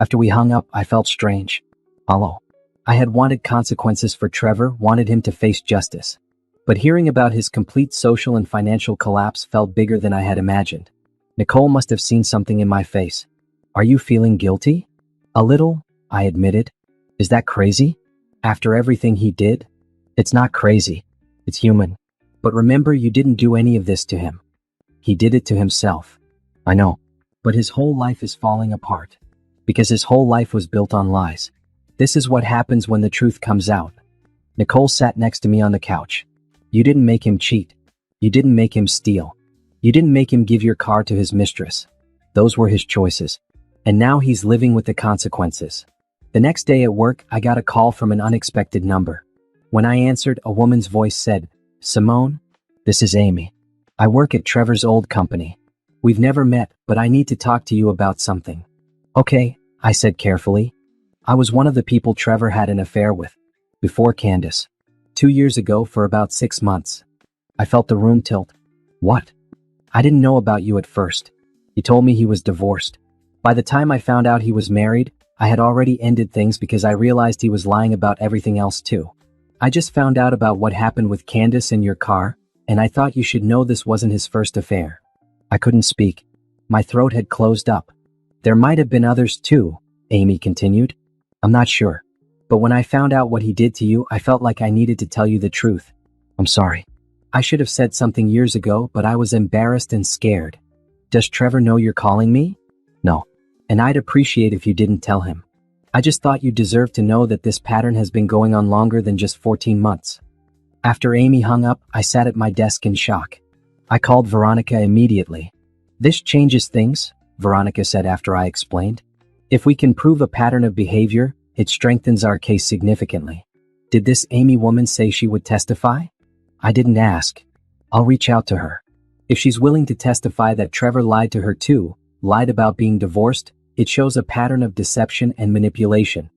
After we hung up, I felt strange. Hollow. I had wanted consequences for Trevor, wanted him to face justice. But hearing about his complete social and financial collapse felt bigger than I had imagined. Nicole must have seen something in my face. "Are you feeling guilty?" "A little," I admitted. "Is that crazy? After everything he did?" "It's not crazy. It's human. But remember, you didn't do any of this to him. He did it to himself." "I know. But his whole life is falling apart. Because his whole life was built on lies. This is what happens when the truth comes out." Nicole sat next to me on the couch. "You didn't make him cheat. You didn't make him steal. You didn't make him give your car to his mistress. Those were his choices. And now he's living with the consequences." The next day at work, I got a call from an unexpected number. When I answered, a woman's voice said, "Simone, this is Amy. I work at Trevor's old company. We've never met, but I need to talk to you about something." "Okay," I said carefully. "I was one of the people Trevor had an affair with. Before Candace. 2 years ago for about 6 months." I felt the room tilt. "What?" "I didn't know about you at first. He told me he was divorced. By the time I found out he was married, I had already ended things because I realized he was lying about everything else too. I just found out about what happened with Candace in your car, and I thought you should know this wasn't his first affair." I couldn't speak. My throat had closed up. "There might have been others too," Amy continued. "I'm not sure. But when I found out what he did to you, I felt like I needed to tell you the truth. I'm sorry. I should have said something years ago, but I was embarrassed and scared. Does Trevor know you're calling me?" "No. And I'd appreciate if you didn't tell him. I just thought you deserved to know that this pattern has been going on longer than just 14 months. After Amy hung up, I sat at my desk in shock. I called Veronica immediately. "This changes things," Veronica said after I explained. "If we can prove a pattern of behavior, it strengthens our case significantly." "Did this Amy woman say she would testify?" "I didn't ask. I'll reach out to her." If she's willing to testify that Trevor lied to her too, lied about being divorced, it shows a pattern of deception and manipulation.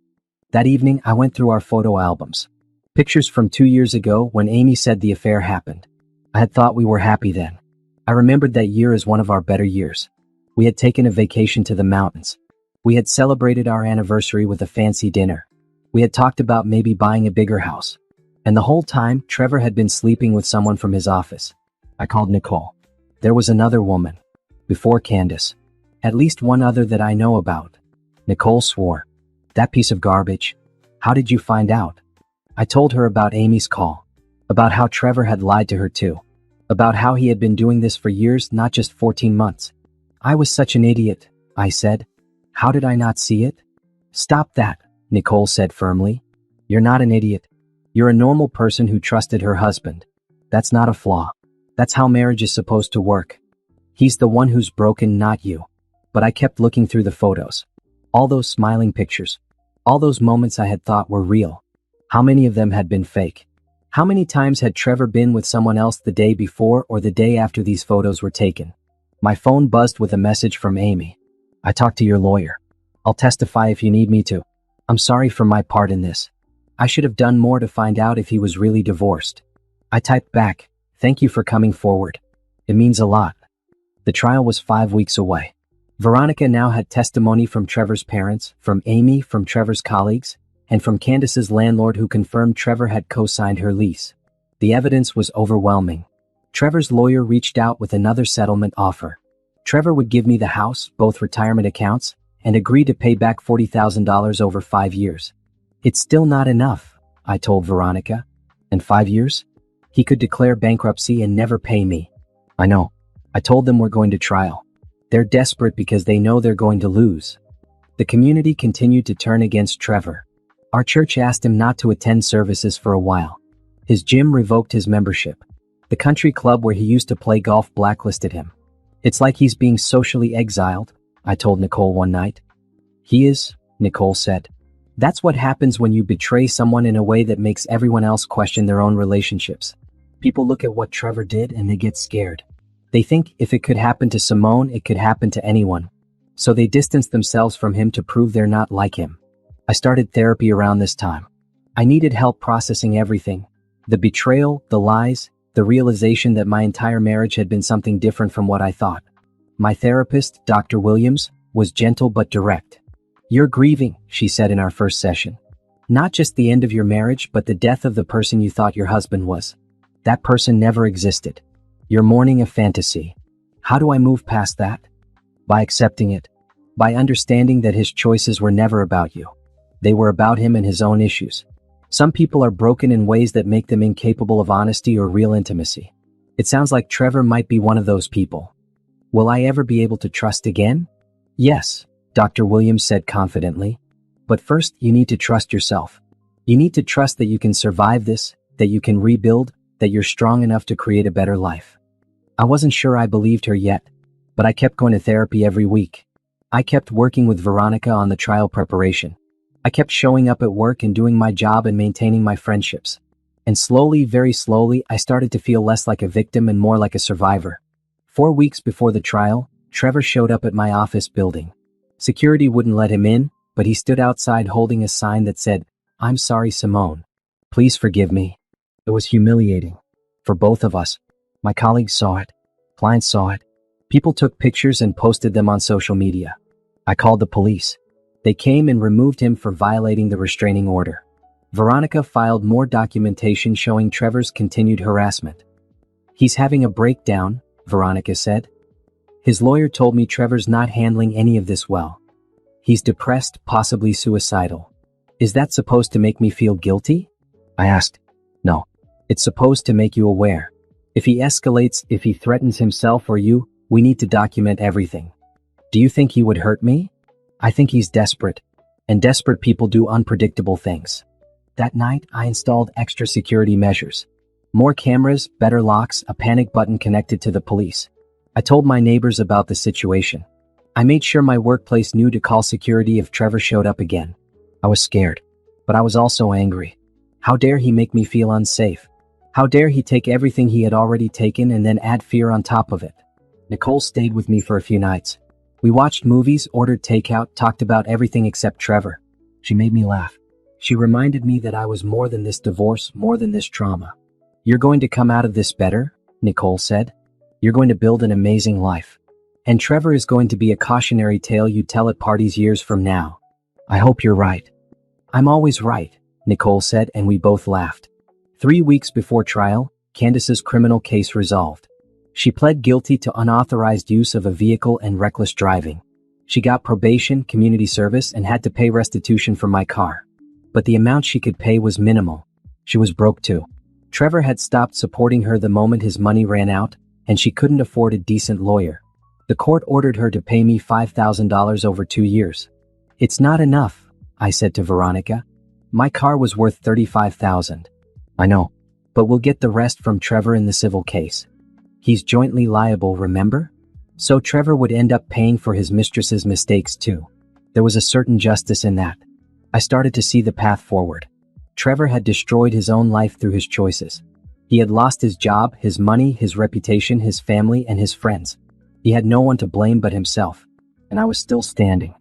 That evening, I went through our photo albums. Pictures from 2 years ago when Amy said the affair happened. I had thought we were happy then. I remembered that year as one of our better years. We had taken a vacation to the mountains. We had celebrated our anniversary with a fancy dinner. We had talked about maybe buying a bigger house. And the whole time, Trevor had been sleeping with someone from his office. I called Nicole. There was another woman. Before Candace. At least one other that I know about. Nicole swore. That piece of garbage. How did you find out? I told her about Amy's call. About how Trevor had lied to her too. About how he had been doing this for years, not just 14 months. I was such an idiot, I said. How did I not see it? Stop that, Nicole said firmly. You're not an idiot. You're a normal person who trusted her husband. That's not a flaw. That's how marriage is supposed to work. He's the one who's broken, not you. But I kept looking through the photos. All those smiling pictures. All those moments I had thought were real. How many of them had been fake? How many times had Trevor been with someone else the day before or the day after these photos were taken? My phone buzzed with a message from Amy. I talked to your lawyer. I'll testify if you need me to. I'm sorry for my part in this. I should have done more to find out if he was really divorced. I typed back, thank you for coming forward. It means a lot. The trial was 5 weeks away. Veronica now had testimony from Trevor's parents, from Amy, from Trevor's colleagues, and from Candace's landlord who confirmed Trevor had co-signed her lease. The evidence was overwhelming. Trevor's lawyer reached out with another settlement offer. Trevor would give me the house, both retirement accounts, and agree to pay back $40,000 over 5 years. It's still not enough, I told Veronica. And 5 years? He could declare bankruptcy and never pay me. I know. I told them we're going to trial. They're desperate because they know they're going to lose. The community continued to turn against Trevor. Our church asked him not to attend services for a while. His gym revoked his membership. The country club where he used to play golf blacklisted him. It's like he's being socially exiled, I told Nicole one night. He is, Nicole said. That's what happens when you betray someone in a way that makes everyone else question their own relationships. People look at what Trevor did and they get scared. They think if it could happen to Simone, it could happen to anyone. So they distance themselves from him to prove they're not like him. I started therapy around this time. I needed help processing everything. The betrayal, the lies, the realization that my entire marriage had been something different from what I thought. My therapist, Dr. Williams, was gentle but direct. You're grieving, she said in our first session. Not just the end of your marriage, but the death of the person you thought your husband was. That person never existed. You're mourning a fantasy. How do I move past that? By accepting it. By understanding that his choices were never about you. They were about him and his own issues. Some people are broken in ways that make them incapable of honesty or real intimacy. It sounds like Trevor might be one of those people. Will I ever be able to trust again? Yes, Dr. Williams said confidently. But first, you need to trust yourself. You need to trust that you can survive this, that you can rebuild, that you're strong enough to create a better life. I wasn't sure I believed her yet, but I kept going to therapy every week. I kept working with Veronica on the trial preparation. I kept showing up at work and doing my job and maintaining my friendships. And slowly, very slowly, I started to feel less like a victim and more like a survivor. 4 weeks before the trial, Trevor showed up at my office building. Security wouldn't let him in, but he stood outside holding a sign that said, "I'm sorry, Simone. Please forgive me." It was humiliating. For both of us. My colleagues saw it. Clients saw it. People took pictures and posted them on social media. I called the police. They came and removed him for violating the restraining order. Veronica filed more documentation showing Trevor's continued harassment. He's having a breakdown, Veronica said. His lawyer told me Trevor's not handling any of this well. He's depressed, possibly suicidal. Is that supposed to make me feel guilty? I asked. No. It's supposed to make you aware. If he escalates, if he threatens himself or you, we need to document everything. Do you think he would hurt me? I think he's desperate. And desperate people do unpredictable things. That night, I installed extra security measures. More cameras, better locks, a panic button connected to the police. I told my neighbors about the situation. I made sure my workplace knew to call security if Trevor showed up again. I was scared. But I was also angry. How dare he make me feel unsafe? How dare he take everything he had already taken and then add fear on top of it? Nicole stayed with me for a few nights. We watched movies, ordered takeout, talked about everything except Trevor. She made me laugh. She reminded me that I was more than this divorce, more than this trauma. You're going to come out of this better, Nicole said. You're going to build an amazing life. And Trevor is going to be a cautionary tale you tell at parties years from now. I hope you're right. I'm always right, Nicole said, and we both laughed. 3 weeks before trial, Candace's criminal case resolved. She pled guilty to unauthorized use of a vehicle and reckless driving. She got probation, community service, and had to pay restitution for my car. But the amount she could pay was minimal. She was broke too. Trevor had stopped supporting her the moment his money ran out, and she couldn't afford a decent lawyer. The court ordered her to pay me $5,000 over 2 years. It's not enough, I said to Veronica. My car was worth $35,000. I know, but we'll get the rest from Trevor in the civil case. He's jointly liable, remember? So Trevor would end up paying for his mistress's mistakes too. There was a certain justice in that. I started to see the path forward. Trevor had destroyed his own life through his choices. He had lost his job, his money, his reputation, his family, and his friends. He had no one to blame but himself. And I was still standing.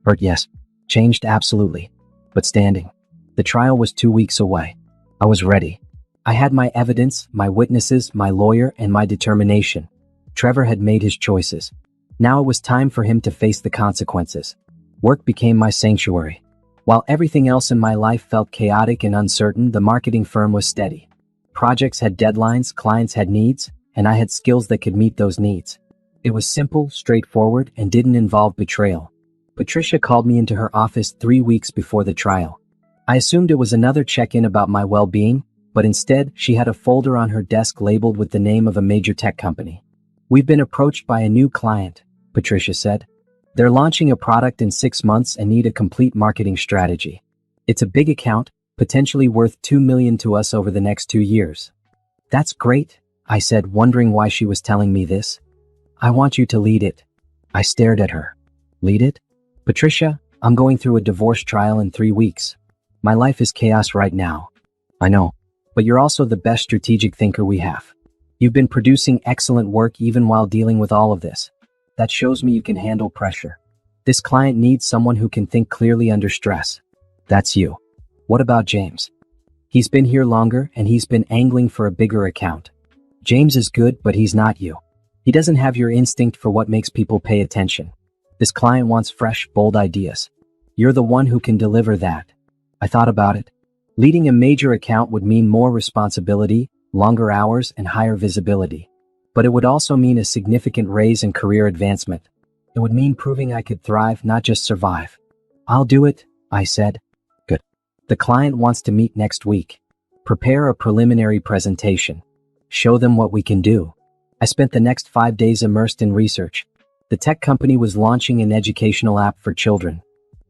Hurt, yes. Changed, absolutely. But standing. The trial was 2 weeks away. I was ready. I had my evidence, my witnesses, my lawyer, and my determination. Trevor had made his choices. Now it was time for him to face the consequences. Work became my sanctuary. While everything else in my life felt chaotic and uncertain, the marketing firm was steady. Projects had deadlines, clients had needs, and I had skills that could meet those needs. It was simple, straightforward, and didn't involve betrayal. Patricia called me into her office 3 weeks before the trial. I assumed it was another check-in about my well-being, but instead, she had a folder on her desk labeled with the name of a major tech company. We've been approached by a new client, Patricia said. They're launching a product in 6 months and need a complete marketing strategy. It's a big account, potentially worth $2 million to us over the next 2 years. That's great, I said, wondering why she was telling me this. I want you to lead it. I stared at her. Lead it? Patricia, I'm going through a divorce trial in 3 weeks. My life is chaos right now. I know, but you're also the best strategic thinker we have. You've been producing excellent work even while dealing with all of this. That shows me you can handle pressure. This client needs someone who can think clearly under stress. That's you. What about James? He's been here longer and he's been angling for a bigger account. James is good, but he's not you. He doesn't have your instinct for what makes people pay attention. This client wants fresh, bold ideas. You're the one who can deliver that. I thought about it. Leading a major account would mean more responsibility, longer hours, and higher visibility. But it would also mean a significant raise in career advancement. It would mean proving I could thrive, not just survive. I'll do it, I said. Good. The client wants to meet next week. Prepare a preliminary presentation. Show them what we can do. I spent the next 5 days immersed in research. The tech company was launching an educational app for children.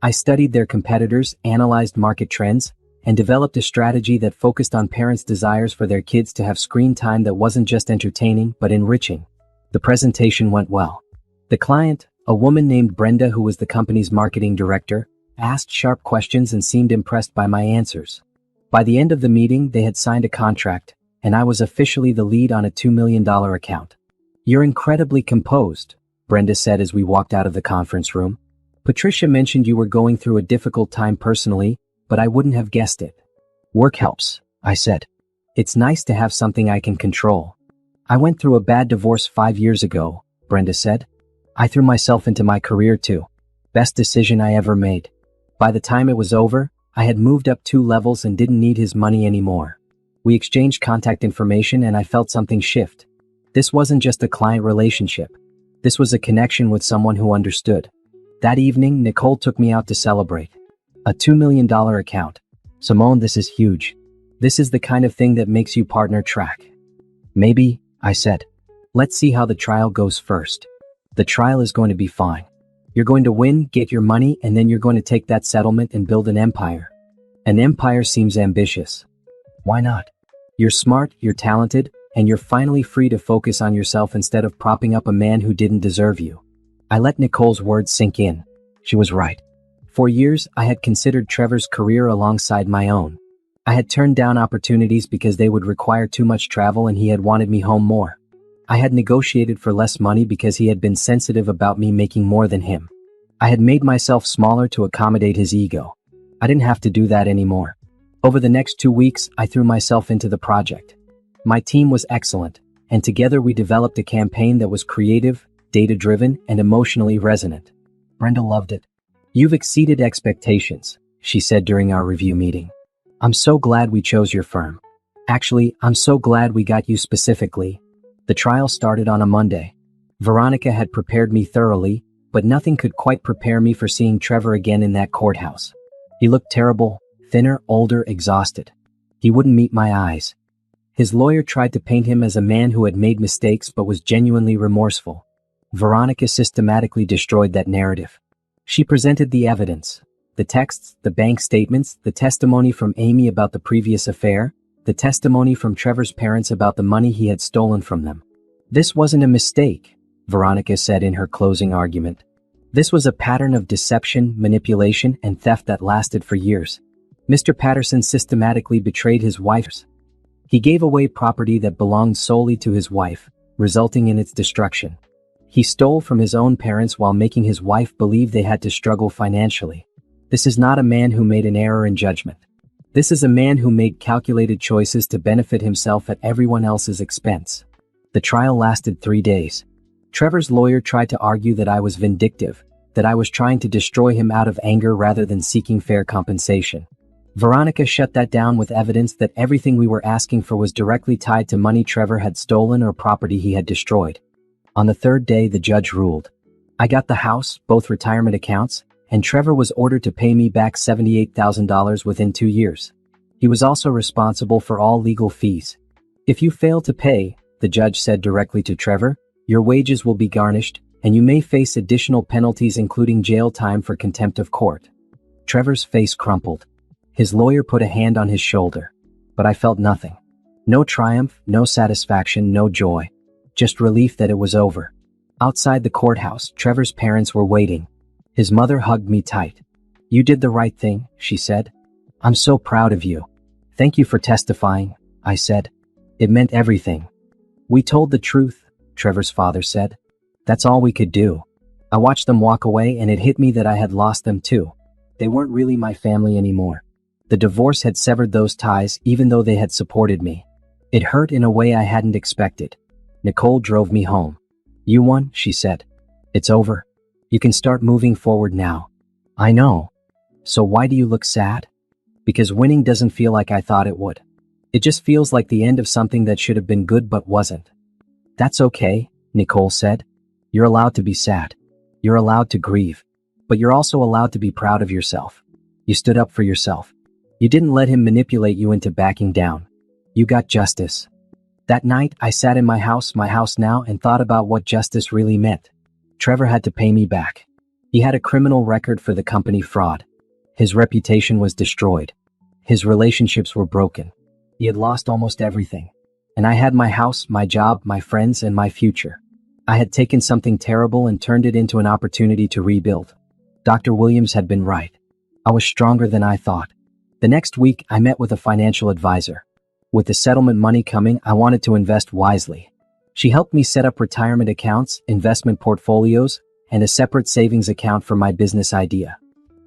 I studied their competitors, analyzed market trends, and developed a strategy that focused on parents' desires for their kids to have screen time that wasn't just entertaining but enriching. The presentation went well. The client, a woman named Brenda who was the company's marketing director, asked sharp questions and seemed impressed by my answers. By the end of the meeting, they had signed a contract, and I was officially the lead on a $2 million account. You're incredibly composed, Brenda said as we walked out of the conference room. Patricia mentioned you were going through a difficult time personally, but I wouldn't have guessed it. Work helps, I said. It's nice to have something I can control. I went through a bad divorce 5 years ago, Brenda said. I threw myself into my career too. Best decision I ever made. By the time it was over, I had moved up 2 levels and didn't need his money anymore. We exchanged contact information and I felt something shift. This wasn't just a client relationship. This was a connection with someone who understood. That evening, Nicole took me out to celebrate. A $2 million account. Simone, this is huge. This is the kind of thing that makes you partner track. Maybe, I said. Let's see how the trial goes first. The trial is going to be fine. You're going to win, get your money, and then you're going to take that settlement and build an empire. An empire seems ambitious. Why not? You're smart, you're talented, and you're finally free to focus on yourself instead of propping up a man who didn't deserve you. I let Nicole's words sink in. She was right. For years, I had considered Trevor's career alongside my own. I had turned down opportunities because they would require too much travel and he had wanted me home more. I had negotiated for less money because he had been sensitive about me making more than him. I had made myself smaller to accommodate his ego. I didn't have to do that anymore. Over the next 2 weeks, I threw myself into the project. My team was excellent, and together we developed a campaign that was creative, data-driven, and emotionally resonant. Brenda loved it. "You've exceeded expectations," she said during our review meeting. "I'm so glad we chose your firm. Actually, I'm so glad we got you specifically." The trial started on a Monday. Veronica had prepared me thoroughly, but nothing could quite prepare me for seeing Trevor again in that courthouse. He looked terrible, thinner, older, exhausted. He wouldn't meet my eyes. His lawyer tried to paint him as a man who had made mistakes but was genuinely remorseful. Veronica systematically destroyed that narrative. She presented the evidence. The texts, the bank statements, the testimony from Amy about the previous affair, the testimony from Trevor's parents about the money he had stolen from them. "This wasn't a mistake," Veronica said in her closing argument. "This was a pattern of deception, manipulation, and theft that lasted for years. Mr. Patterson systematically betrayed his wife. He gave away property that belonged solely to his wife, resulting in its destruction. He stole from his own parents while making his wife believe they had to struggle financially. This is not a man who made an error in judgment. This is a man who made calculated choices to benefit himself at everyone else's expense." The trial lasted 3 days. Trevor's lawyer tried to argue that I was vindictive, that I was trying to destroy him out of anger rather than seeking fair compensation. Veronica shut that down with evidence that everything we were asking for was directly tied to money Trevor had stolen or property he had destroyed. On the 3rd day, the judge ruled. I got the house, both retirement accounts, and Trevor was ordered to pay me back $78,000 within 2 years. He was also responsible for all legal fees. "If you fail to pay," the judge said directly to Trevor, "your wages will be garnished, and you may face additional penalties including jail time for contempt of court." Trevor's face crumpled. His lawyer put a hand on his shoulder. But I felt nothing. No triumph, no satisfaction, no joy. Just relief that it was over. Outside the courthouse, Trevor's parents were waiting. His mother hugged me tight. "You did the right thing," she said. "I'm so proud of you." "Thank you for testifying," I said. "It meant everything." "We told the truth," Trevor's father said. "That's all we could do." I watched them walk away and it hit me that I had lost them too. They weren't really my family anymore. The divorce had severed those ties even though they had supported me. It hurt in a way I hadn't expected. Nicole drove me home. "You won," she said. "It's over. You can start moving forward now." "I know. So why do you look sad?" "Because winning doesn't feel like I thought it would. It just feels like the end of something that should have been good but wasn't." "That's okay," Nicole said. "You're allowed to be sad. You're allowed to grieve. But you're also allowed to be proud of yourself. You stood up for yourself. You didn't let him manipulate you into backing down. You got justice." That night, I sat in my house now, and thought about what justice really meant. Trevor had to pay me back. He had a criminal record for the company fraud. His reputation was destroyed. His relationships were broken. He had lost almost everything. And I had my house, my job, my friends, and my future. I had taken something terrible and turned it into an opportunity to rebuild. Dr. Williams had been right. I was stronger than I thought. The next week, I met with a financial advisor. With the settlement money coming, I wanted to invest wisely. She helped me set up retirement accounts, investment portfolios, and a separate savings account for my business idea.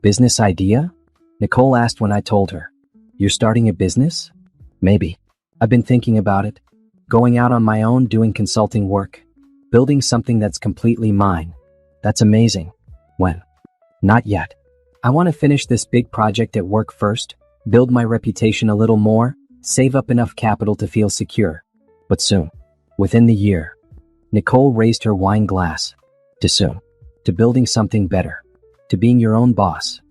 "Business idea?" Nicole asked when I told her. "You're starting a business?" "Maybe. I've been thinking about it. Going out on my own, doing consulting work. Building something that's completely mine." "That's amazing. When?" "Not yet. I want to finish this big project at work first, build my reputation a little more, save up enough capital to feel secure. But soon. Within the year." Nicole raised her wine glass. "To soon. To building something better. To being your own boss."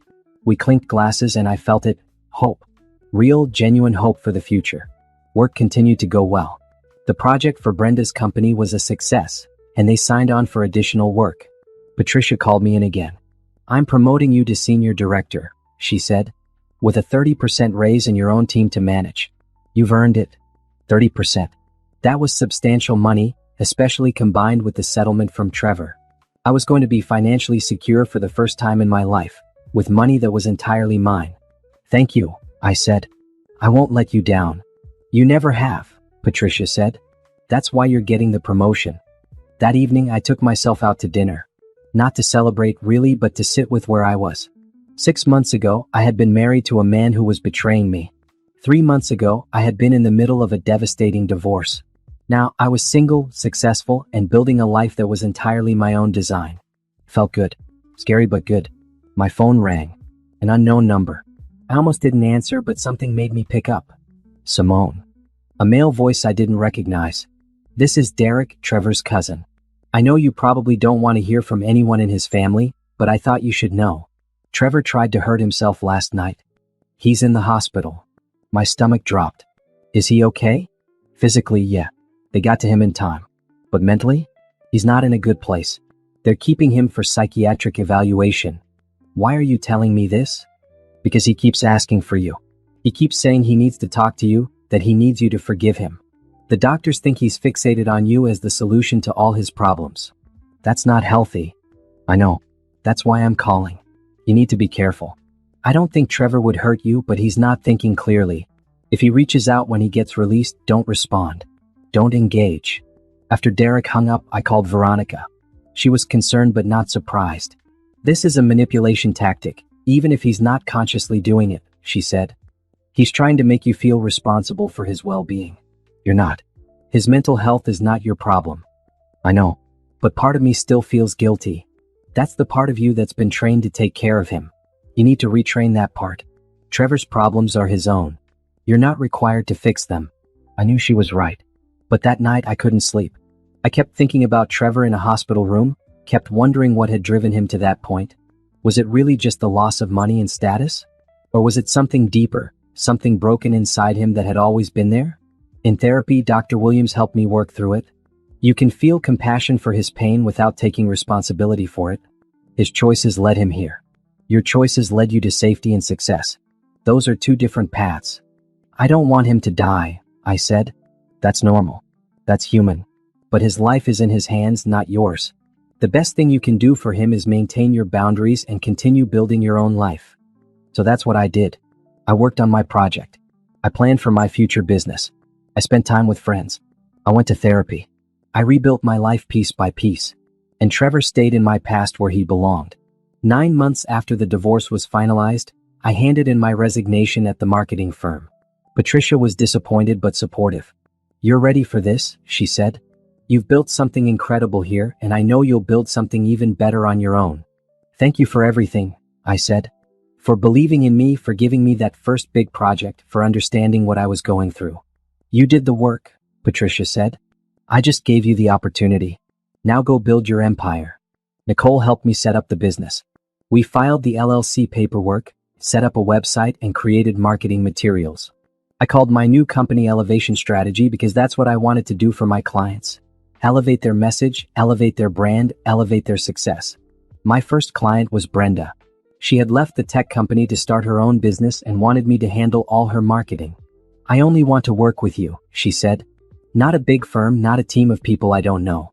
We clinked glasses and I felt it. Hope. Real, genuine hope for the future. Work continued to go well. The project for Brenda's company was a success, and they signed on for additional work. Patricia called me in again. "I'm promoting you to senior director," she said, "with a 30% raise and your own team to manage. You've earned it." 30%. That was substantial money, especially combined with the settlement from Trevor. I was going to be financially secure for the first time in my life, with money that was entirely mine. "Thank you," I said. I won't let you down. You never have, Patricia said. That's why you're getting the promotion. That evening, I took myself out to dinner. Not to celebrate really, but to sit with where I was. 6 months ago, I had been married to a man who was betraying me. 3 months ago, I had been in the middle of a devastating divorce. Now, I was single, successful, and building a life that was entirely my own design. Felt good. Scary but good. My phone rang. An unknown number. I almost didn't answer, but something made me pick up. Simone. A male voice I didn't recognize. This is Derek, Trevor's cousin. I know you probably don't want to hear from anyone in his family, but I thought you should know. Trevor tried to hurt himself last night. He's in the hospital. My stomach dropped. Is he okay? Physically, yeah. They got to him in time. But mentally? He's not in a good place. They're keeping him for psychiatric evaluation. Why are you telling me this? Because he keeps asking for you. He keeps saying he needs to talk to you, that he needs you to forgive him. The doctors think he's fixated on you as the solution to all his problems. That's not healthy. I know. That's why I'm calling. You need to be careful. I don't think Trevor would hurt you, but he's not thinking clearly. If he reaches out when he gets released, don't respond. Don't engage. After Derek hung up, I called Veronica. She was concerned but not surprised. This is a manipulation tactic, even if he's not consciously doing it, she said. He's trying to make you feel responsible for his well-being. You're not. His mental health is not your problem. I know, but part of me still feels guilty. That's the part of you that's been trained to take care of him. You need to retrain that part. Trevor's problems are his own. You're not required to fix them. I knew she was right. But that night I couldn't sleep. I kept thinking about Trevor in a hospital room, kept wondering what had driven him to that point. Was it really just the loss of money and status? Or was it something deeper, something broken inside him that had always been there? In therapy, Dr. Williams helped me work through it. You can feel compassion for his pain without taking responsibility for it. His choices led him here. Your choices led you to safety and success. Those are two different paths. I don't want him to die, I said. That's normal. That's human. But his life is in his hands, not yours. The best thing you can do for him is maintain your boundaries and continue building your own life. So that's what I did. I worked on my project. I planned for my future business. I spent time with friends. I went to therapy. I rebuilt my life piece by piece. And Trevor stayed in my past where he belonged. 9 months after the divorce was finalized, I handed in my resignation at the marketing firm. Patricia was disappointed but supportive. You're ready for this, she said. You've built something incredible here, and I know you'll build something even better on your own. Thank you for everything, I said. For believing in me, for giving me that first big project, for understanding what I was going through. You did the work, Patricia said. I just gave you the opportunity. Now go build your empire. Nicole helped me set up the business. We filed the LLC paperwork, set up a website, and created marketing materials. I called my new company Elevation Strategy because that's what I wanted to do for my clients. Elevate their message, elevate their brand, elevate their success. My first client was Brenda. She had left the tech company to start her own business and wanted me to handle all her marketing. I only want to work with you, she said. Not a big firm, not a team of people I don't know.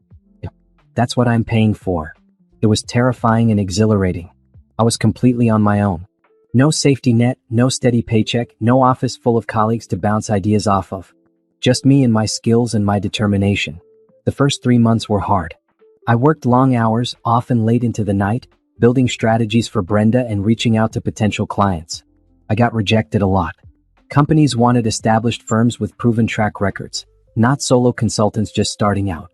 That's what I'm paying for. It was terrifying and exhilarating. I was completely on my own. No safety net, no steady paycheck, no office full of colleagues to bounce ideas off of. Just me and my skills and my determination. The first 3 months were hard. I worked long hours, often late into the night, building strategies for Brenda and reaching out to potential clients. I got rejected a lot. Companies wanted established firms with proven track records, not solo consultants just starting out.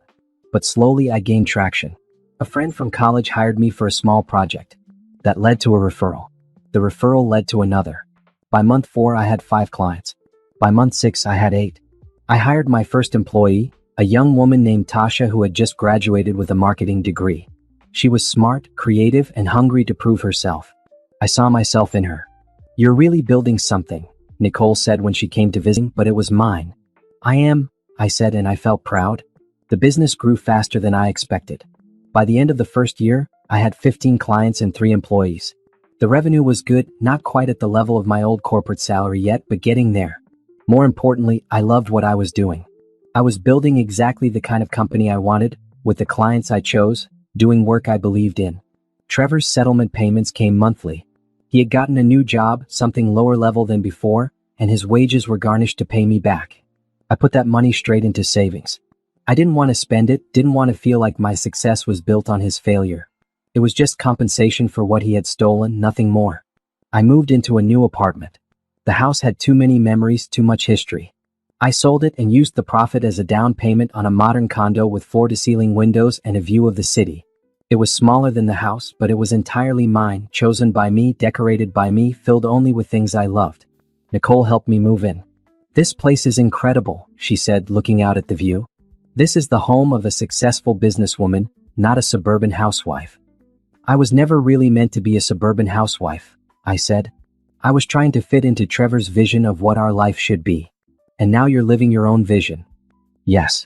But slowly I gained traction. A friend from college hired me for a small project. That led to a referral. The referral led to another. By month 4, I had 5 clients. By month 6, I had 8. I hired my first employee, a young woman named Tasha who had just graduated with a marketing degree. She was smart, creative, and hungry to prove herself. I saw myself in her. You're really building something, Nicole said when she came to visit, but it was mine. I am, I said, and I felt proud. The business grew faster than I expected. By the end of the first year, I had 15 clients and 3 employees. The revenue was good, not quite at the level of my old corporate salary yet, but getting there. More importantly, I loved what I was doing. I was building exactly the kind of company I wanted, with the clients I chose, doing work I believed in. Trevor's settlement payments came monthly. He had gotten a new job, something lower level than before, and his wages were garnished to pay me back. I put that money straight into savings. I didn't want to spend it, didn't want to feel like my success was built on his failure. It was just compensation for what he had stolen, nothing more. I moved into a new apartment. The house had too many memories, too much history. I sold it and used the profit as a down payment on a modern condo with floor-to-ceiling windows and a view of the city. It was smaller than the house, but it was entirely mine, chosen by me, decorated by me, filled only with things I loved. Nicole helped me move in. "This place is incredible," she said, looking out at the view. "This is the home of a successful businesswoman, not a suburban housewife." "I was never really meant to be a suburban housewife," I said. "I was trying to fit into Trevor's vision of what our life should be. And now you're living your own vision." "Yes."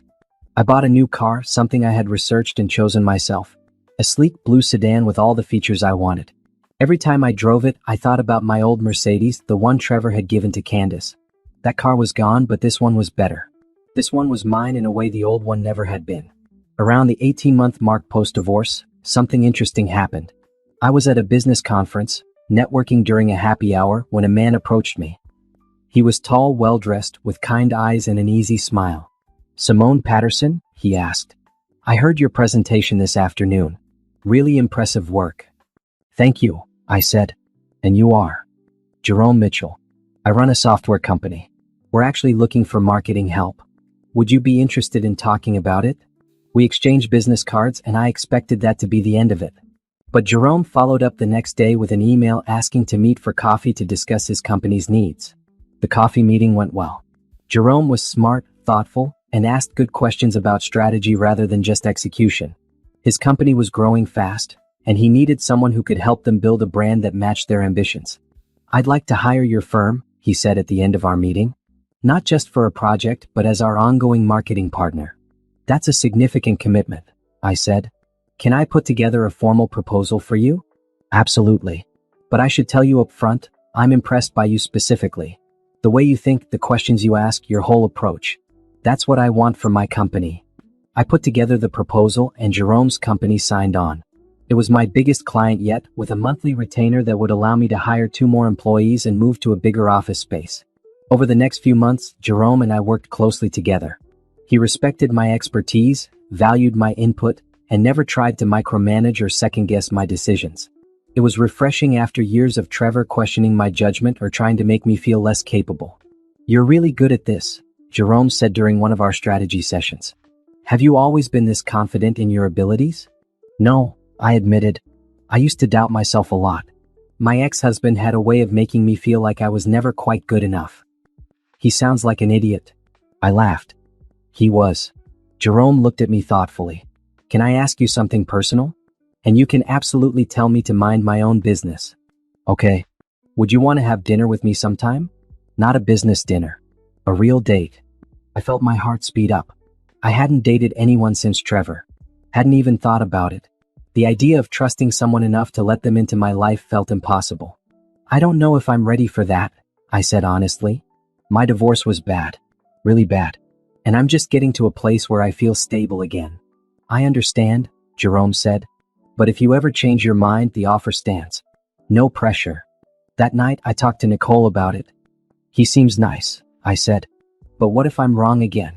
I bought a new car, something I had researched and chosen myself. A sleek blue sedan with all the features I wanted. Every time I drove it, I thought about my old Mercedes, the one Trevor had given to Candace. That car was gone, but this one was better. This one was mine in a way the old one never had been. Around the 18-month mark post-divorce, something interesting happened. I was at a business conference, networking during a happy hour, when a man approached me. He was tall, well-dressed, with kind eyes and an easy smile. "Simone Patterson?" he asked. "I heard your presentation this afternoon. Really impressive work." "Thank you," I said. "And you are?" "Jerome Mitchell. I run a software company. We're actually looking for marketing help. Would you be interested in talking about it?" We exchanged business cards, and I expected that to be the end of it. But Jerome followed up the next day with an email asking to meet for coffee to discuss his company's needs. The coffee meeting went well. Jerome was smart, thoughtful, and asked good questions about strategy rather than just execution. His company was growing fast, and he needed someone who could help them build a brand that matched their ambitions. "I'd like to hire your firm," he said at the end of our meeting. "Not just for a project, but as our ongoing marketing partner." "That's a significant commitment," I said. "Can I put together a formal proposal for you?" "Absolutely. But I should tell you up front, I'm impressed by you specifically. The way you think, the questions you ask, your whole approach. That's what I want for my company." I put together the proposal, and Jerome's company signed on. It was my biggest client yet, with a monthly retainer that would allow me to hire 2 more employees and move to a bigger office space. Over the next few months, Jerome and I worked closely together. He respected my expertise, valued my input, and never tried to micromanage or second-guess my decisions. It was refreshing after years of Trevor questioning my judgment or trying to make me feel less capable. "You're really good at this," Jerome said during one of our strategy sessions. "Have you always been this confident in your abilities?" "No," I admitted. "I used to doubt myself a lot. My ex-husband had a way of making me feel like I was never quite good enough." "He sounds like an idiot." I laughed. He was. Jerome looked at me thoughtfully. "Can I ask you something personal? And you can absolutely tell me to mind my own business." "Okay. Would you want to have dinner with me sometime?" "Not a business dinner. A real date." I felt my heart speed up. I hadn't dated anyone since Trevor. Hadn't even thought about it. The idea of trusting someone enough to let them into my life felt impossible. "I don't know if I'm ready for that," I said honestly. "My divorce was bad. Really bad. And I'm just getting to a place where I feel stable again." "I understand," Jerome said. "But if you ever change your mind, the offer stands. No pressure." That night, I talked to Nicole about it. "He seems nice," I said. "But what if I'm wrong again?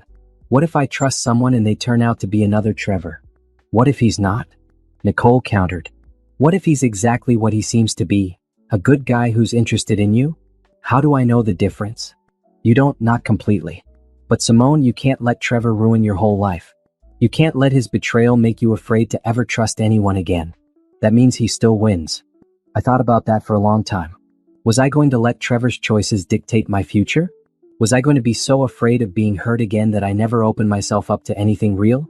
What if I trust someone and they turn out to be another Trevor? What if he's not?" Nicole countered. "What if he's exactly what he seems to be? A good guy who's interested in you? How do I know the difference?" "You don't, not completely. But Simone, you can't let Trevor ruin your whole life. You can't let his betrayal make you afraid to ever trust anyone again. That means he still wins." I thought about that for a long time. Was I going to let Trevor's choices dictate my future? Was I going to be so afraid of being hurt again that I never opened myself up to anything real?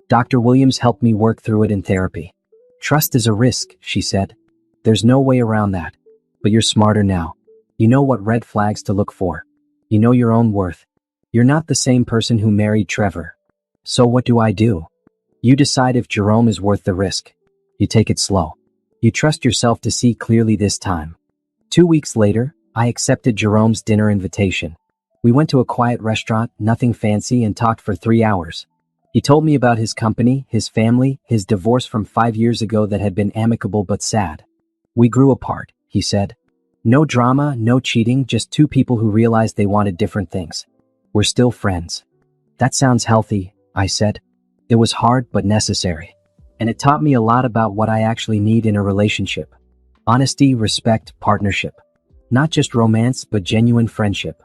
Dr. Williams helped me work through it in therapy. "Trust is a risk," she said. "There's no way around that. But you're smarter now. You know what red flags to look for. You know your own worth. You're not the same person who married Trevor. So what do I do? You decide if Jerome is worth the risk. You take it slow. You trust yourself to see clearly this time." 2 weeks later, I accepted Jerome's dinner invitation. We went to a quiet restaurant, nothing fancy, and talked for 3 hours. He told me about his company, his family, his divorce from 5 years ago that had been amicable but sad. "We grew apart," he said. No drama, no cheating, just two people who realized they wanted different things. We're still friends. That sounds healthy, I said. It was hard but necessary. And it taught me a lot about what I actually need in a relationship. Honesty, respect, partnership. Not just romance, but genuine friendship.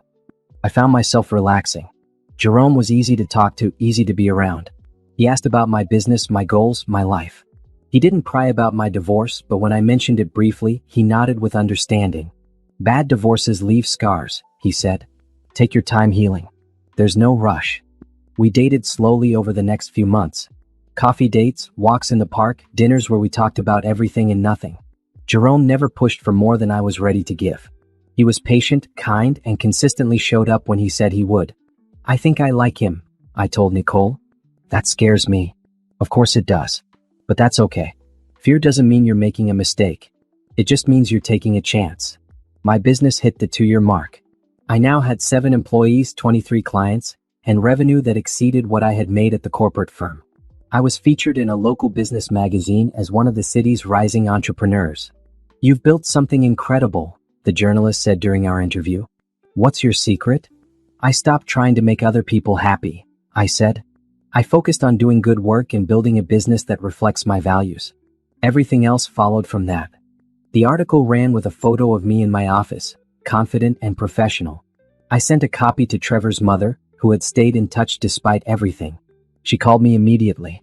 I found myself relaxing. Jerome was easy to talk to, easy to be around. He asked about my business, my goals, my life. He didn't cry about my divorce, but when I mentioned it briefly, he nodded with understanding. Bad divorces leave scars, he said. Take your time healing. There's no rush. We dated slowly over the next few months. Coffee dates, walks in the park, dinners where we talked about everything and nothing. Jerome never pushed for more than I was ready to give. He was patient, kind, and consistently showed up when he said he would. I think I like him, I told Nicole. That scares me. Of course it does. But that's okay. Fear doesn't mean you're making a mistake. It just means you're taking a chance. My business hit the 2-year mark. I now had 7 employees, 23 clients, and revenue that exceeded what I had made at the corporate firm. I was featured in a local business magazine as one of the city's rising entrepreneurs. You've built something incredible, the journalist said during our interview. What's your secret? I stopped trying to make other people happy, I said. I focused on doing good work and building a business that reflects my values. Everything else followed from that. The article ran with a photo of me in my office, confident and professional. I sent a copy to Trevor's mother, who had stayed in touch despite everything. She called me immediately.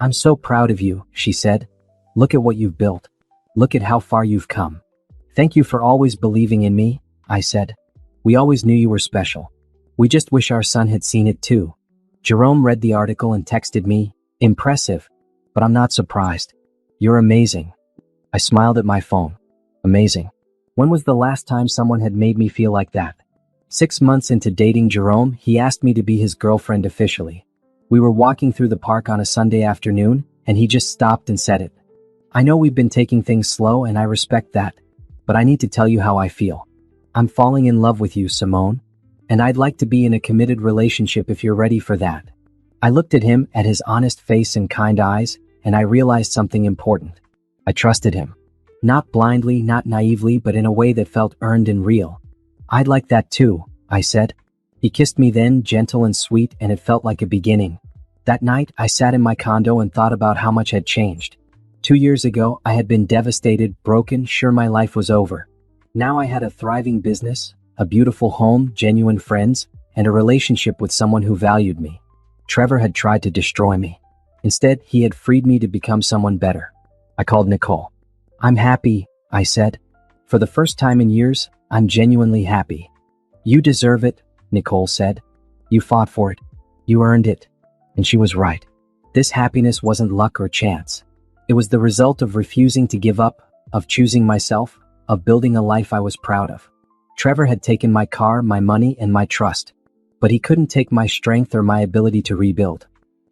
I'm so proud of you, she said. Look at what you've built. Look at how far you've come. Thank you for always believing in me, I said. We always knew you were special. We just wish our son had seen it too. Jerome read the article and texted me, impressive, but I'm not surprised. You're amazing. I smiled at my phone. Amazing. When was the last time someone had made me feel like that? 6 months into dating Jerome, he asked me to be his girlfriend officially. We were walking through the park on a Sunday afternoon, and he just stopped and said it. I know we've been taking things slow and I respect that, but I need to tell you how I feel. I'm falling in love with you, Simone, and I'd like to be in a committed relationship if you're ready for that. I looked at him, at his honest face and kind eyes, and I realized something important. I trusted him. Not blindly, not naively, but in a way that felt earned and real. I'd like that too, I said. He kissed me then, gentle and sweet, and it felt like a beginning. That night, I sat in my condo and thought about how much had changed. 2 years ago, I had been devastated, broken, sure my life was over. Now I had a thriving business, a beautiful home, genuine friends, and a relationship with someone who valued me. Trevor had tried to destroy me. Instead, he had freed me to become someone better. I called Nicole. I'm happy, I said. For the first time in years, I'm genuinely happy. You deserve it, Nicole said. You fought for it. You earned it. And she was right. This happiness wasn't luck or chance. It was the result of refusing to give up, of choosing myself, of building a life I was proud of. Trevor had taken my car, my money, and my trust. But he couldn't take my strength or my ability to rebuild.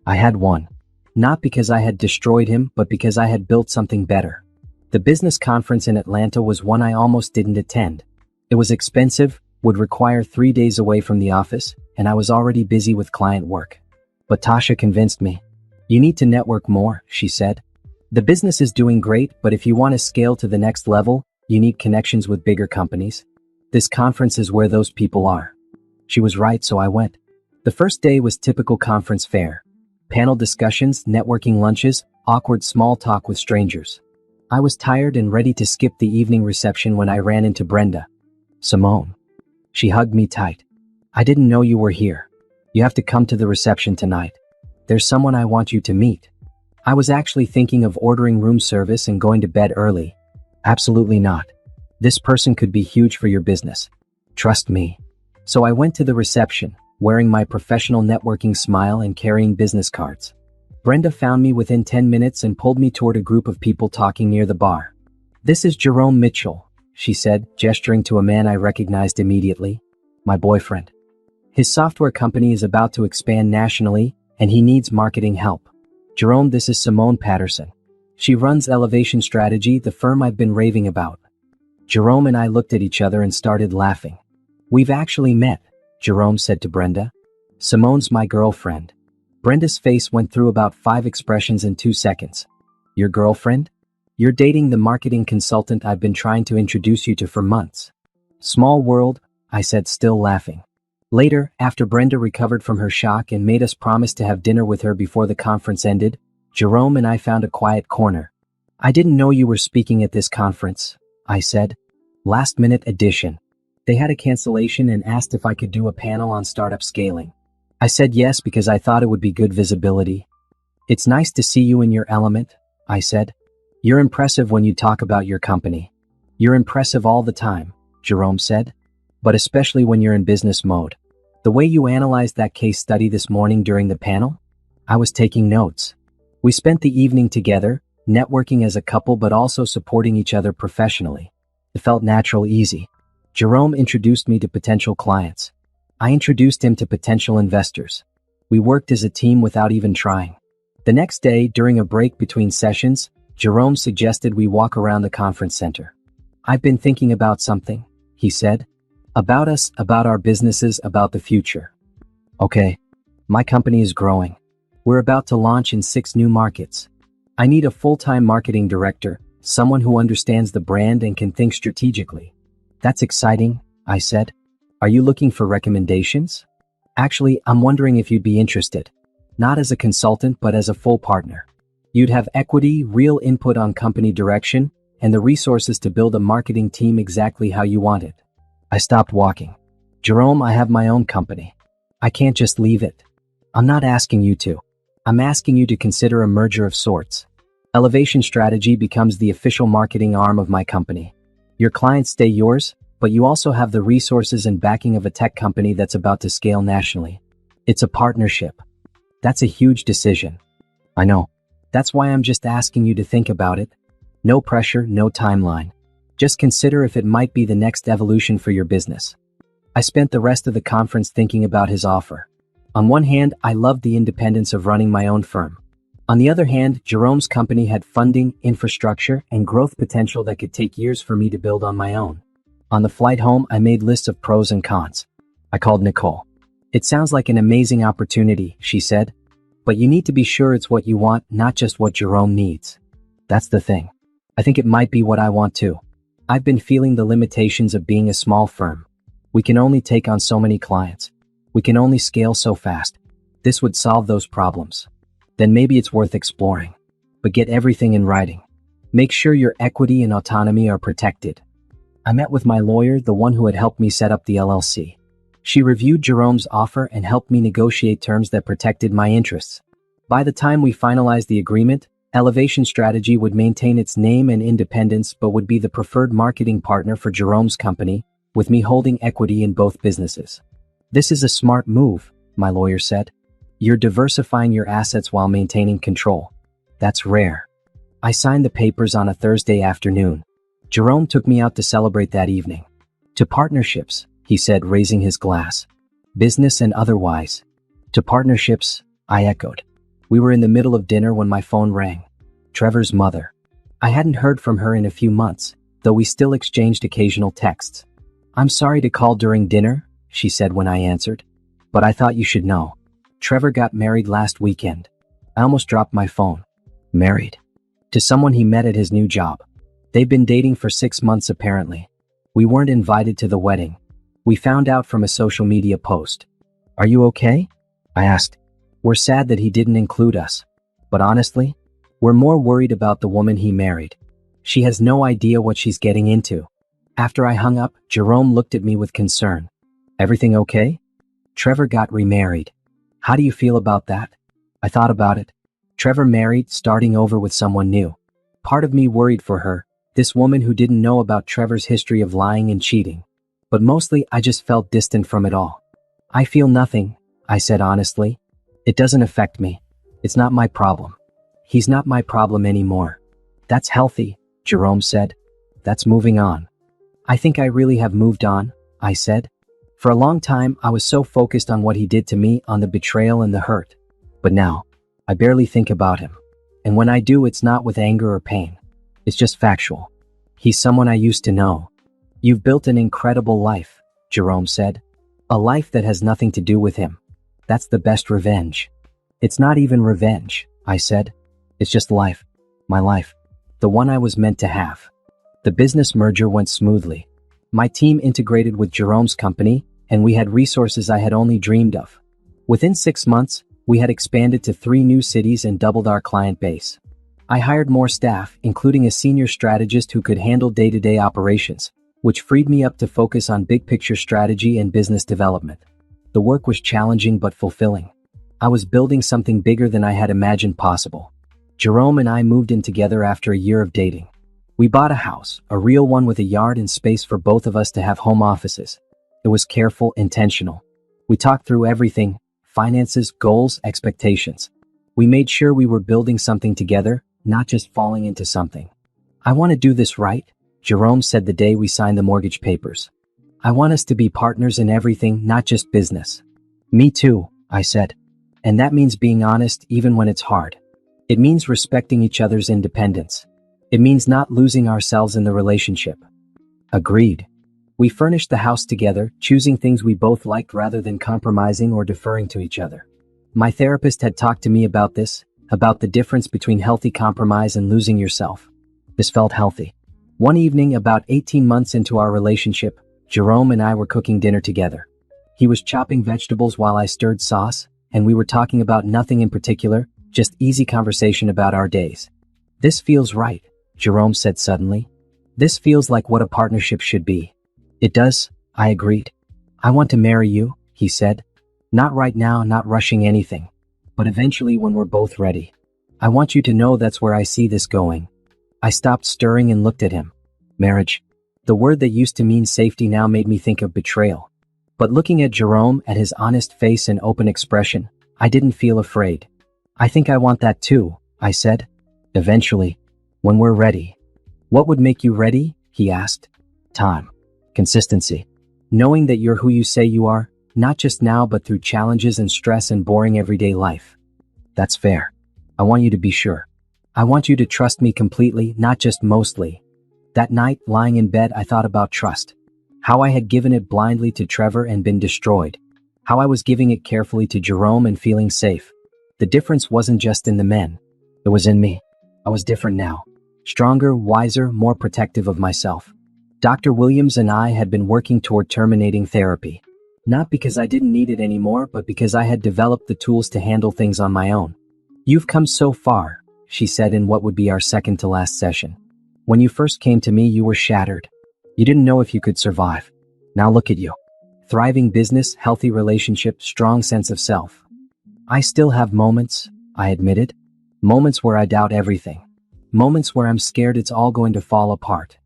I had won. Not because I had destroyed him, but because I had built something better. The business conference in Atlanta was one I almost didn't attend. It was expensive, would require 3 days away from the office, and I was already busy with client work. But Tasha convinced me. You need to network more, she said. The business is doing great, but if you want to scale to the next level, you need connections with bigger companies. This conference is where those people are. She was right, so I went. The first day was typical conference fare. Panel discussions, networking lunches, awkward small talk with strangers. I was tired and ready to skip the evening reception when I ran into Brenda. Simone. She hugged me tight. I didn't know you were here. You have to come to the reception tonight. There's someone I want you to meet. I was actually thinking of ordering room service and going to bed early. Absolutely not. This person could be huge for your business. Trust me. So I went to the reception, wearing my professional networking smile and carrying business cards. Brenda found me within 10 minutes and pulled me toward a group of people talking near the bar. This is Jerome Mitchell, she said, gesturing to a man I recognized immediately. My boyfriend. His software company is about to expand nationally, and he needs marketing help. Jerome, this is Simone Patterson. She runs Elevation Strategy, the firm I've been raving about. Jerome and I looked at each other and started laughing. We've actually met, Jerome said to Brenda. Simone's my girlfriend. Brenda's face went through about 5 expressions in 2 seconds. Your girlfriend? You're dating the marketing consultant I've been trying to introduce you to for months. Small world, I said, still laughing. Later, after Brenda recovered from her shock and made us promise to have dinner with her before the conference ended, Jerome and I found a quiet corner. I didn't know you were speaking at this conference, I said. Last minute addition. They had a cancellation and asked if I could do a panel on startup scaling. I said yes because I thought it would be good visibility. It's nice to see you in your element, I said. You're impressive when you talk about your company. You're impressive all the time, Jerome said. But especially when you're in business mode. The way you analyzed that case study this morning during the panel? I was taking notes. We spent the evening together, networking as a couple but also supporting each other professionally. It felt natural, easy. Jerome introduced me to potential clients. I introduced him to potential investors. We worked as a team without even trying. The next day, during a break between sessions, Jerome suggested we walk around the conference center. I've been thinking about something, he said. About us, about our businesses, about the future. Okay. My company is growing. We're about to launch in 6 new markets. I need a full-time marketing director, someone who understands the brand and can think strategically. That's exciting, I said. Are you looking for recommendations? Actually, I'm wondering if you'd be interested. Not as a consultant, but as a full partner. You'd have equity, real input on company direction, and the resources to build a marketing team exactly how you want it. I stopped walking. Jerome, I have my own company. I can't just leave it. I'm not asking you to. I'm asking you to consider a merger of sorts. Elevation Strategy becomes the official marketing arm of my company. Your clients stay yours, but you also have the resources and backing of a tech company that's about to scale nationally. It's a partnership. That's a huge decision. I know. That's why I'm just asking you to think about it. No pressure, no timeline. Just consider if it might be the next evolution for your business. I spent the rest of the conference thinking about his offer. On one hand, I loved the independence of running my own firm. On the other hand, Jerome's company had funding, infrastructure, and growth potential that could take years for me to build on my own. On the flight home, I made lists of pros and cons. I called Nicole. It sounds like an amazing opportunity, she said. But you need to be sure it's what you want, not just what Jerome needs. That's the thing. I think it might be what I want too. I've been feeling the limitations of being a small firm. We can only take on so many clients. We can only scale so fast. This would solve those problems. Then maybe it's worth exploring. But get everything in writing. Make sure your equity and autonomy are protected. I met with my lawyer, the one who had helped me set up the LLC. She reviewed Jerome's offer and helped me negotiate terms that protected my interests. By the time we finalized the agreement, Elevation Strategy would maintain its name and independence but would be the preferred marketing partner for Jerome's company, with me holding equity in both businesses. This is a smart move, my lawyer said. You're diversifying your assets while maintaining control. That's rare. I signed the papers on a Thursday afternoon. Jerome took me out to celebrate that evening. To partnerships, he said, raising his glass. Business and otherwise. To partnerships, I echoed. We were in the middle of dinner when my phone rang. Trevor's mother. I hadn't heard from her in a few months, though we still exchanged occasional texts. I'm sorry to call during dinner, she said when I answered. But I thought you should know. Trevor got married last weekend. I almost dropped my phone. Married. To someone he met at his new job. They've been dating for 6 months apparently. We weren't invited to the wedding. We found out from a social media post. Are you okay? I asked. We're sad that he didn't include us. But honestly, we're more worried about the woman he married. She has no idea what she's getting into. After I hung up, Jerome looked at me with concern. Everything okay? Trevor got remarried. How do you feel about that? I thought about it. Trevor married, starting over with someone new. Part of me worried for her, this woman who didn't know about Trevor's history of lying and cheating. But mostly, I just felt distant from it all. I feel nothing, I said honestly. It doesn't affect me. It's not my problem. He's not my problem anymore. That's healthy, Jerome said. That's moving on. I think I really have moved on, I said. For a long time, I was so focused on what he did to me, on the betrayal and the hurt. But now, I barely think about him. And when I do, it's not with anger or pain. It's just factual. He's someone I used to know. You've built an incredible life, Jerome said. A life that has nothing to do with him. That's the best revenge. It's not even revenge, I said. It's just life. My life. the one I was meant to have. The business merger went smoothly. My team integrated with Jerome's company, and we had resources I had only dreamed of. Within 6 months, we had expanded to 3 new cities and doubled our client base. I hired more staff, including a senior strategist who could handle day-to-day operations, which freed me up to focus on big-picture strategy and business development. The work was challenging but fulfilling. I was building something bigger than I had imagined possible. Jerome and I moved in together after a year of dating. We bought a house, a real one with a yard and space for both of us to have home offices. It was careful, intentional. We talked through everything: finances, goals, expectations. We made sure we were building something together, not just falling into something. "I want to do this right," Jerome said the day we signed the mortgage papers. "I want us to be partners in everything, not just business." "Me too," I said. "And that means being honest even when it's hard. It means respecting each other's independence. It means not losing ourselves in the relationship." Agreed. We furnished the house together, choosing things we both liked rather than compromising or deferring to each other. My therapist had talked to me about this, about the difference between healthy compromise and losing yourself. This felt healthy. One evening, about 18 months into our relationship, Jerome and I were cooking dinner together. He was chopping vegetables while I stirred sauce, and we were talking about nothing in particular, just easy conversation about our days. "This feels right," Jerome said suddenly. "This feels like what a partnership should be." "It does," I agreed. "I want to marry you," he said. "Not right now, not rushing anything. But eventually when we're both ready. I want you to know that's where I see this going." I stopped stirring and looked at him. Marriage. The word that used to mean safety now made me think of betrayal. But looking at Jerome, at his honest face and open expression, I didn't feel afraid. "I think I want that too," I said. "Eventually. When we're ready." "What would make you ready?" he asked. "Time. Consistency. Knowing that you're who you say you are, not just now but through challenges and stress and boring everyday life." "That's fair. I want you to be sure. I want you to trust me completely, not just mostly." That night, lying in bed, I thought about trust. How I had given it blindly to Trevor and been destroyed. How I was giving it carefully to Jerome and feeling safe. The difference wasn't just in the men. It was in me. I was different now. Stronger, wiser, more protective of myself. Dr. Williams and I had been working toward terminating therapy. Not because I didn't need it anymore, but because I had developed the tools to handle things on my own. "You've come so far," she said in what would be our second to last session. "When you first came to me, you were shattered. You didn't know if you could survive. Now look at you. Thriving business, healthy relationship, strong sense of self." "I still have moments," I admitted. "Moments where I doubt everything. Moments where I'm scared it's all going to fall apart.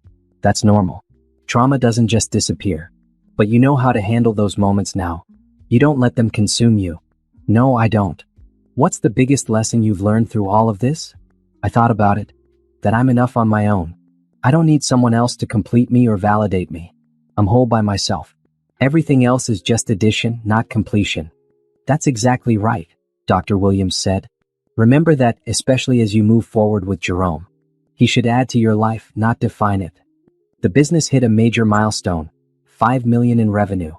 That's normal. Trauma doesn't just disappear. But you know how to handle those moments now. You don't let them consume you." "No, I don't." "What's the biggest lesson you've learned through all of this?" I thought about it. That I'm enough on my own. I don't need someone else to complete me or validate me. I'm whole by myself. Everything else is just addition, not completion. "That's exactly right," Dr. Williams said. "Remember that, especially as you move forward with Jerome. He should add to your life, not define it." The business hit a major milestone. 5 million in revenue.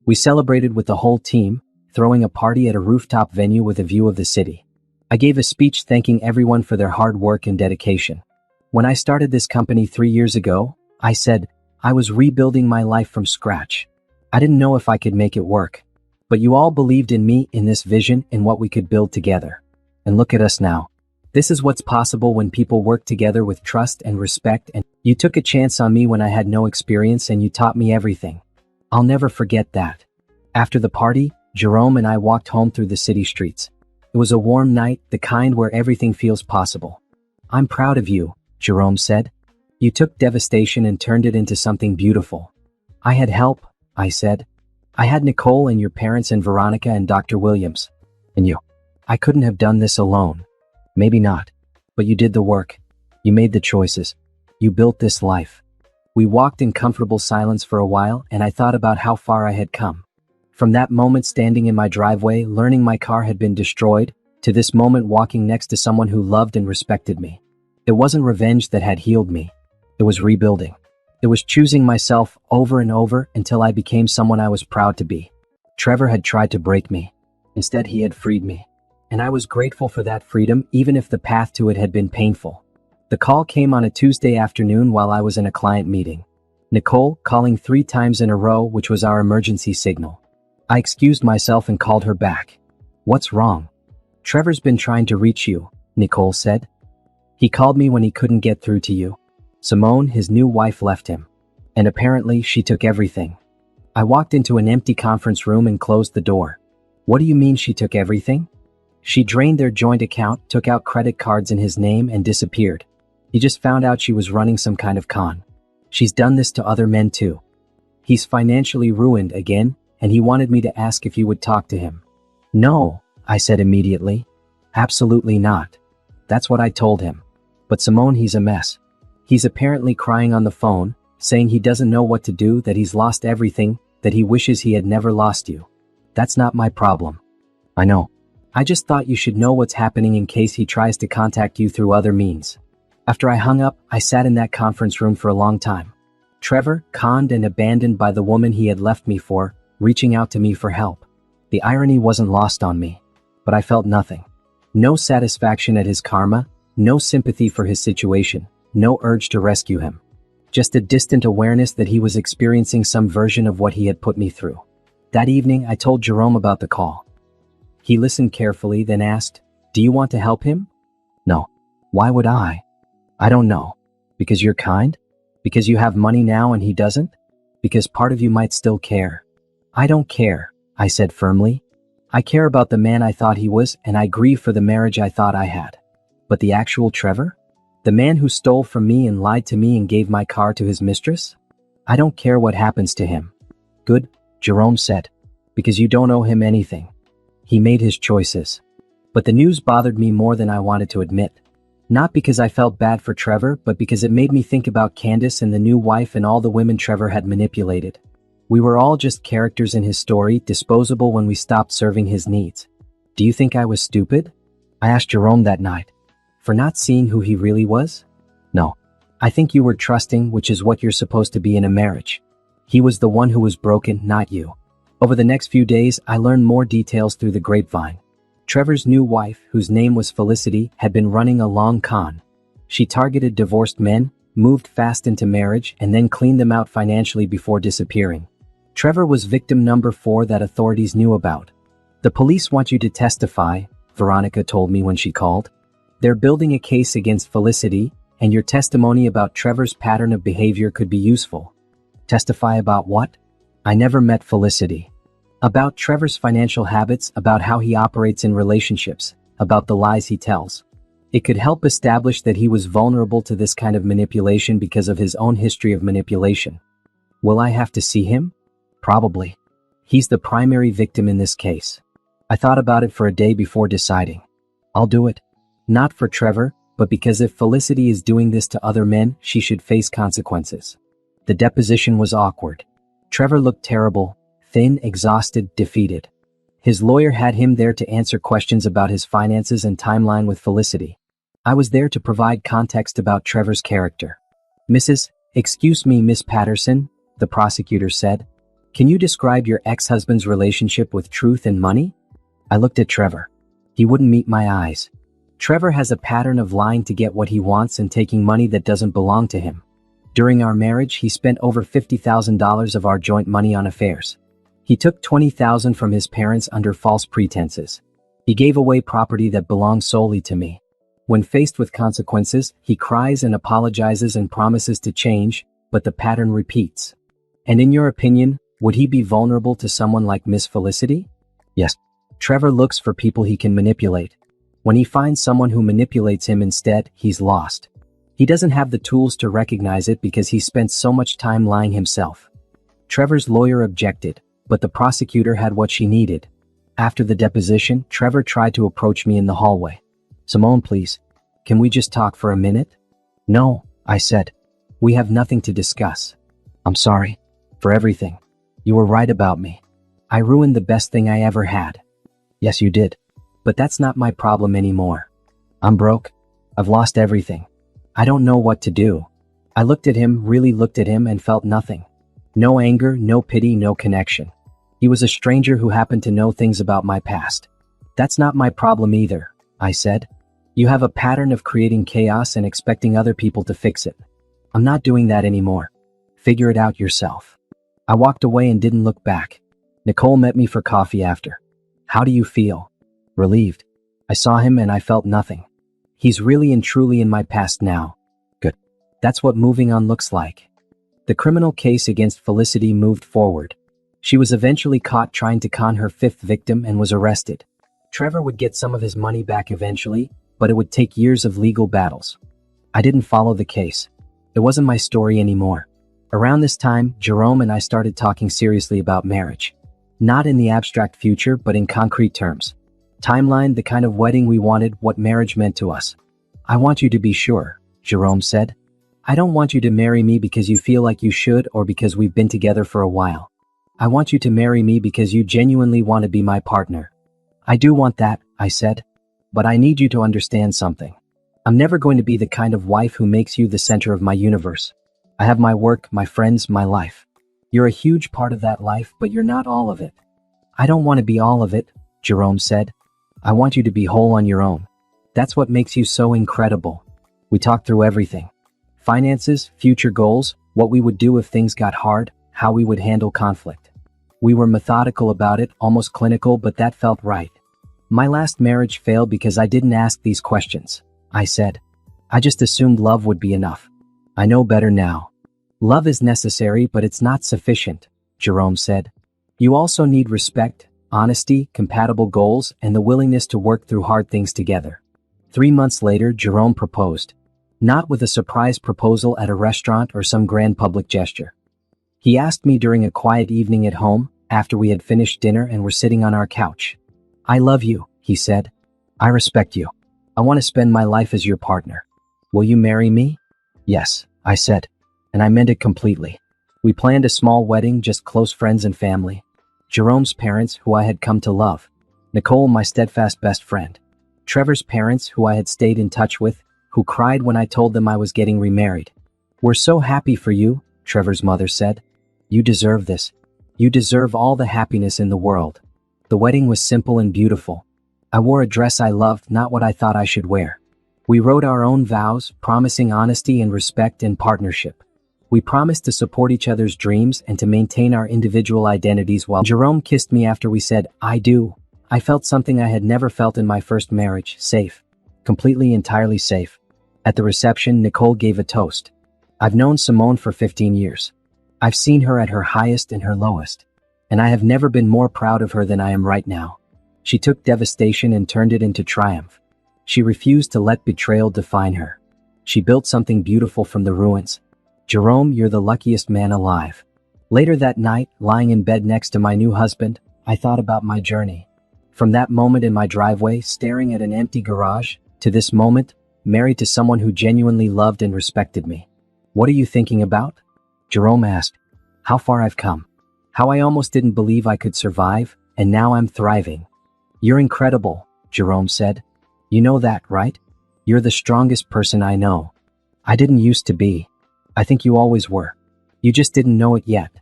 We celebrated with the whole team, throwing a party at a rooftop venue with a view of the city. I gave a speech thanking everyone for their hard work and dedication. When I started this company 3 years ago, I said, I was rebuilding my life from scratch. I didn't know if I could make it work. But you all believed in me, in this vision, in what we could build together. And look at us now. This is what's possible when people work together with trust and respect, and you took a chance on me when I had no experience and you taught me everything. I'll never forget that. After the party, Jerome and I walked home through the city streets. It was a warm night, the kind where everything feels possible. "I'm proud of you," Jerome said. "You took devastation and turned it into something beautiful." "I had help," I said. "I had Nicole and your parents and Veronica and Dr. Williams. And you. I couldn't have done this alone." "Maybe not. But you did the work. You made the choices. You built this life." We walked in comfortable silence for a while, and I thought about how far I had come. From that moment standing in my driveway, learning my car had been destroyed, to this moment walking next to someone who loved and respected me. It wasn't revenge that had healed me. It was rebuilding. It was choosing myself over and over until I became someone I was proud to be. Trevor had tried to break me. Instead, he had freed me. And I was grateful for that freedom, even if the path to it had been painful. The call came on a Tuesday afternoon while I was in a client meeting. Nicole, calling 3 times in a row, which was our emergency signal. I excused myself and called her back. What's wrong? Trevor's been trying to reach you, Nicole said. He called me when he couldn't get through to you. Simone, his new wife, left him. And apparently she took everything. I walked into an empty conference room and closed the door. What do you mean she took everything? She drained their joint account, took out credit cards in his name, and disappeared. He just found out she was running some kind of con. She's done this to other men too. He's financially ruined again, and he wanted me to ask if you would talk to him. No, I said immediately. Absolutely not. That's what I told him. But Simone, he's a mess. He's apparently crying on the phone, saying he doesn't know what to do, that he's lost everything, that he wishes he had never lost you. That's not my problem. I know. I just thought you should know what's happening in case he tries to contact you through other means. After I hung up, I sat in that conference room for a long time. Trevor, conned and abandoned by the woman he had left me for, reaching out to me for help. The irony wasn't lost on me. But I felt nothing. No satisfaction at his karma, no sympathy for his situation, no urge to rescue him. Just a distant awareness that he was experiencing some version of what he had put me through. That evening, I told Jerome about the call. He listened carefully, then asked, "Do you want to help him?" "No." "Why would I?" "I don't know. Because you're kind? Because you have money now and he doesn't? Because part of you might still care." "I don't care," I said firmly. "I care about the man I thought he was, and I grieve for the marriage I thought I had. But the actual Trevor? The man who stole from me and lied to me and gave my car to his mistress? I don't care what happens to him." "Good," Jerome said. "Because you don't owe him anything. He made his choices." But the news bothered me more than I wanted to admit. Not because I felt bad for Trevor, but because it made me think about Candace and the new wife and all the women Trevor had manipulated. We were all just characters in his story, disposable when we stopped serving his needs. Do you think I was stupid? I asked Jerome that night. For not seeing who he really was? No. I think you were trusting, which is what you're supposed to be in a marriage. He was the one who was broken, not you. Over the next few days, I learned more details through the grapevine. Trevor's new wife, whose name was Felicity, had been running a long con. She targeted divorced men, moved fast into marriage, and then cleaned them out financially before disappearing. Trevor was victim number 4 that authorities knew about. "The police want you to testify," Veronica told me when she called. "They're building a case against Felicity, and your testimony about Trevor's pattern of behavior could be useful." Testify about what? I never met Felicity. About Trevor's financial habits, about how he operates in relationships, about the lies he tells. It could help establish that he was vulnerable to this kind of manipulation because of his own history of manipulation. Will I have to see him? Probably. He's the primary victim in this case. I thought about it for a day before deciding. I'll do it. Not for Trevor, but because if Felicity is doing this to other men, she should face consequences. The deposition was awkward. Trevor looked terrible, thin, exhausted, defeated. His lawyer had him there to answer questions about his finances and timeline with Felicity. I was there to provide context about Trevor's character. Excuse me, Miss Patterson, the prosecutor said. Can you describe your ex-husband's relationship with truth and money? I looked at Trevor. He wouldn't meet my eyes. Trevor has a pattern of lying to get what he wants and taking money that doesn't belong to him. During our marriage, he spent over $50,000 of our joint money on affairs. He took $20,000 from his parents under false pretenses. He gave away property that belonged solely to me. When faced with consequences, he cries and apologizes and promises to change, but the pattern repeats. And in your opinion, would he be vulnerable to someone like Miss Felicity? Yes. Trevor looks for people he can manipulate. When he finds someone who manipulates him instead, he's lost. He doesn't have the tools to recognize it because he spent so much time lying himself. Trevor's lawyer objected, but the prosecutor had what she needed. After the deposition, Trevor tried to approach me in the hallway. Simone, please. Can we just talk for a minute? No, I said. We have nothing to discuss. I'm sorry. For everything. You were right about me. I ruined the best thing I ever had. Yes, you did. But that's not my problem anymore. I'm broke. I've lost everything. I don't know what to do. I looked at him, really looked at him, and felt nothing. No anger, no pity, no connection. He was a stranger who happened to know things about my past. That's not my problem either, I said. You have a pattern of creating chaos and expecting other people to fix it. I'm not doing that anymore. Figure it out yourself. I walked away and didn't look back. Nicole met me for coffee after. How do you feel? Relieved. I saw him and I felt nothing. He's really and truly in my past now. Good. That's what moving on looks like. The criminal case against Felicity moved forward. She was eventually caught trying to con her fifth victim and was arrested. Trevor would get some of his money back eventually, but it would take years of legal battles. I didn't follow the case. It wasn't my story anymore. Around this time, Jerome and I started talking seriously about marriage. Not in the abstract future, but in concrete terms. Timeline, the kind of wedding we wanted, what marriage meant to us. I want you to be sure, Jerome said. I don't want you to marry me because you feel like you should or because we've been together for a while. I want you to marry me because you genuinely want to be my partner. I do want that, I said. But I need you to understand something. I'm never going to be the kind of wife who makes you the center of my universe. I have my work, my friends, my life. You're a huge part of that life, but you're not all of it. I don't want to be all of it, Jerome said. I want you to be whole on your own. That's what makes you so incredible. We talked through everything. Finances, future goals, what we would do if things got hard, how we would handle conflict. We were methodical about it, almost clinical, but that felt right. My last marriage failed because I didn't ask these questions, I said. I just assumed love would be enough. I know better now. Love is necessary, but it's not sufficient, Jerome said. You also need respect, honesty, compatible goals, and the willingness to work through hard things together. 3 months later, Jerome proposed. Not with a surprise proposal at a restaurant or some grand public gesture. He asked me during a quiet evening at home, after we had finished dinner and were sitting on our couch. I love you, he said. I respect you. I want to spend my life as your partner. Will you marry me? Yes, I said. And I meant it completely. We planned a small wedding, just close friends and family. Jerome's parents, who I had come to love. Nicole, my steadfast best friend. Trevor's parents, who I had stayed in touch with, who cried when I told them I was getting remarried. We're so happy for you, Trevor's mother said. You deserve this. You deserve all the happiness in the world. The wedding was simple and beautiful. I wore a dress I loved, not what I thought I should wear. We wrote our own vows, promising honesty and respect and partnership. We promised to support each other's dreams and to maintain our individual identities while Jerome kissed me after we said, I do. I felt something I had never felt in my first marriage, safe. Completely, entirely safe. At the reception, Nicole gave a toast. I've known Simone for 15 years. I've seen her at her highest and her lowest. And I have never been more proud of her than I am right now. She took devastation and turned it into triumph. She refused to let betrayal define her. She built something beautiful from the ruins. Jerome, you're the luckiest man alive. Later that night, lying in bed next to my new husband, I thought about my journey. From that moment in my driveway, staring at an empty garage, to this moment, married to someone who genuinely loved and respected me. What are you thinking about? Jerome asked. How far I've come. How I almost didn't believe I could survive, and now I'm thriving. You're incredible, Jerome said. You know that, right? You're the strongest person I know. I didn't used to be. I think you always were. You just didn't know it yet.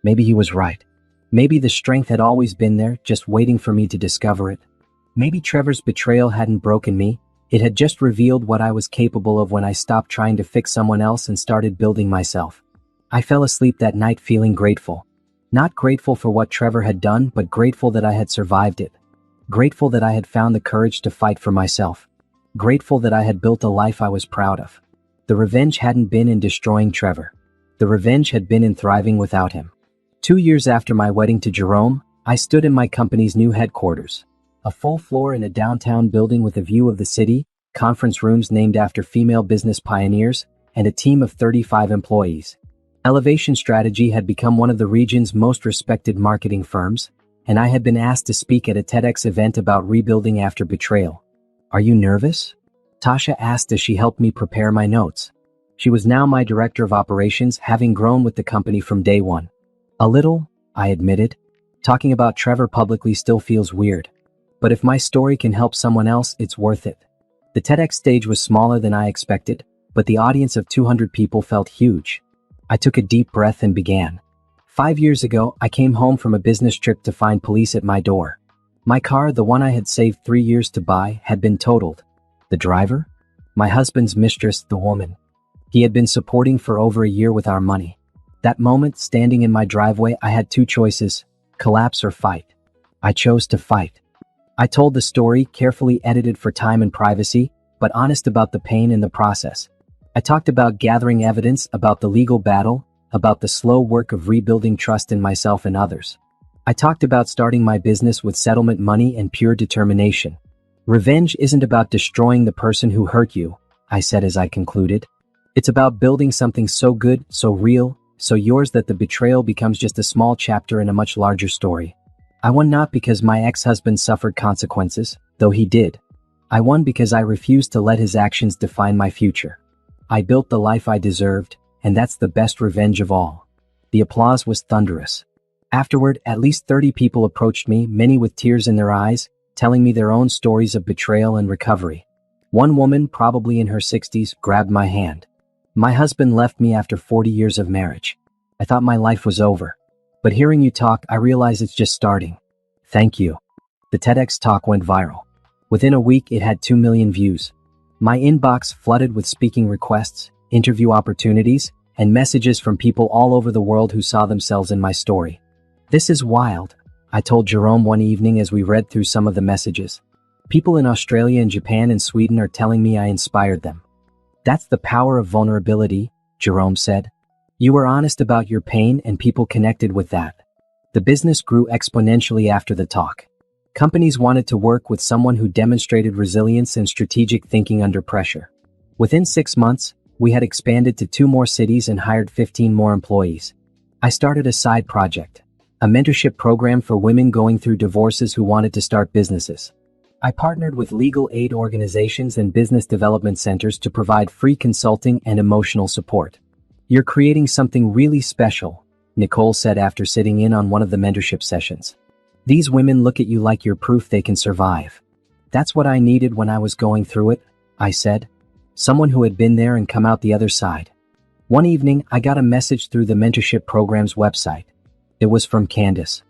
Maybe he was right. Maybe the strength had always been there, just waiting for me to discover it. Maybe Trevor's betrayal hadn't broken me. It had just revealed what I was capable of when I stopped trying to fix someone else and started building myself. I fell asleep that night feeling grateful. Not grateful for what Trevor had done, but grateful that I had survived it. Grateful that I had found the courage to fight for myself. Grateful that I had built a life I was proud of. The revenge hadn't been in destroying Trevor. The revenge had been in thriving without him. 2 years after my wedding to Jerome, I stood in my company's new headquarters. A full floor in a downtown building with a view of the city, conference rooms named after female business pioneers, and a team of 35 employees. Elevation Strategy had become one of the region's most respected marketing firms, and I had been asked to speak at a TEDx event about rebuilding after betrayal. Are you nervous? Tasha asked as she helped me prepare my notes. She was now my director of operations, having grown with the company from day one. A little, I admitted. Talking about Trevor publicly still feels weird. But if my story can help someone else, it's worth it. The TEDx stage was smaller than I expected, but the audience of 200 people felt huge. I took a deep breath and began. 5 years ago, I came home from a business trip to find police at my door. My car, the one I had saved 3 years to buy, had been totaled. The driver? My husband's mistress, the woman. He had been supporting for over a year with our money. That moment, standing in my driveway, I had two choices: collapse or fight. I chose to fight. I told the story, carefully edited for time and privacy, but honest about the pain in the process. I talked about gathering evidence, about the legal battle, about the slow work of rebuilding trust in myself and others. I talked about starting my business with settlement money and pure determination. Revenge isn't about destroying the person who hurt you, I said as I concluded. It's about building something so good, so real, so yours that the betrayal becomes just a small chapter in a much larger story. I won not because my ex-husband suffered consequences, though he did. I won because I refused to let his actions define my future. I built the life I deserved, and that's the best revenge of all. The applause was thunderous. Afterward, at least 30 people approached me, many with tears in their eyes, telling me their own stories of betrayal and recovery. One woman, probably in her 60s, grabbed my hand. My husband left me after 40 years of marriage. I thought my life was over. But hearing you talk, I realize it's just starting. Thank you. The TEDx talk went viral. Within a week, it had 2 million views. My inbox flooded with speaking requests, interview opportunities, and messages from people all over the world who saw themselves in my story. This is wild, I told Jerome one evening as we read through some of the messages. People in Australia and Japan and Sweden are telling me I inspired them. That's the power of vulnerability, Jerome said. You were honest about your pain and people connected with that. The business grew exponentially after the talk. Companies wanted to work with someone who demonstrated resilience and strategic thinking under pressure. Within 6 months, we had expanded to 2 more cities and hired 15 more employees. I started a side project, a mentorship program for women going through divorces who wanted to start businesses. I partnered with legal aid organizations and business development centers to provide free consulting and emotional support. You're creating something really special, Nicole said after sitting in on one of the mentorship sessions. These women look at you like you're proof they can survive. That's what I needed when I was going through it, I said. Someone who had been there and come out the other side. One evening, I got a message through the mentorship program's website. It was from Candace.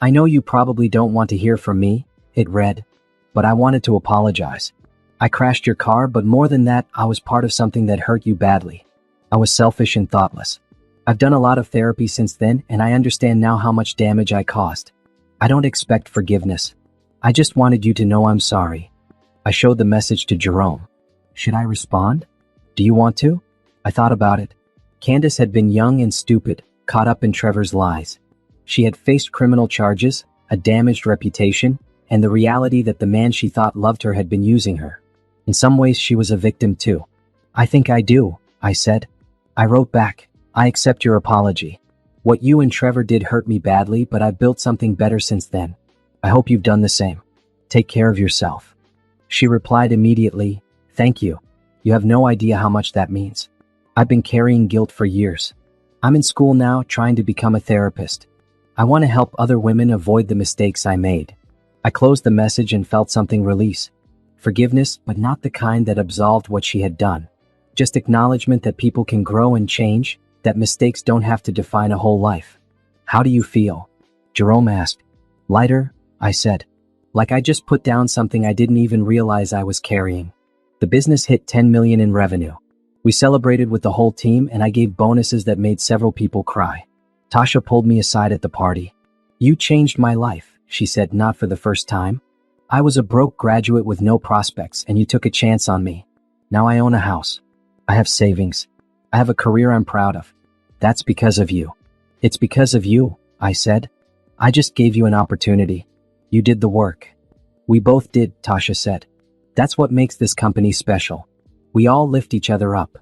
I know you probably don't want to hear from me, it read, but I wanted to apologize. I crashed your car, but more than that, I was part of something that hurt you badly. I was selfish and thoughtless. I've done a lot of therapy since then, and I understand now how much damage I caused. I don't expect forgiveness. I just wanted you to know I'm sorry. I showed the message to Jerome. Should I respond? Do you want to? I thought about it. Candace had been young and stupid, caught up in Trevor's lies. She had faced criminal charges, a damaged reputation, and the reality that the man she thought loved her had been using her. In some ways, she was a victim too. I think I do, I said. I wrote back, I accept your apology. What you and Trevor did hurt me badly, but I've built something better since then. I hope you've done the same. Take care of yourself. She replied immediately, thank you. You have no idea how much that means. I've been carrying guilt for years. I'm in school now, trying to become a therapist. I want to help other women avoid the mistakes I made. I closed the message and felt something release. Forgiveness, but not the kind that absolved what she had done. Just acknowledgement that people can grow and change, that mistakes don't have to define a whole life. How do you feel? Jerome asked. Lighter, I said. Like I just put down something I didn't even realize I was carrying. The business hit 10 million in revenue. We celebrated with the whole team and I gave bonuses that made several people cry. Tasha pulled me aside at the party. You changed my life, she said, not for the first time. I was a broke graduate with no prospects and you took a chance on me. Now I own a house. I have savings. I have a career I'm proud of. That's because of you. It's because of you, I said. I just gave you an opportunity. You did the work. We both did, Tasha said. That's what makes this company special. We all lift each other up.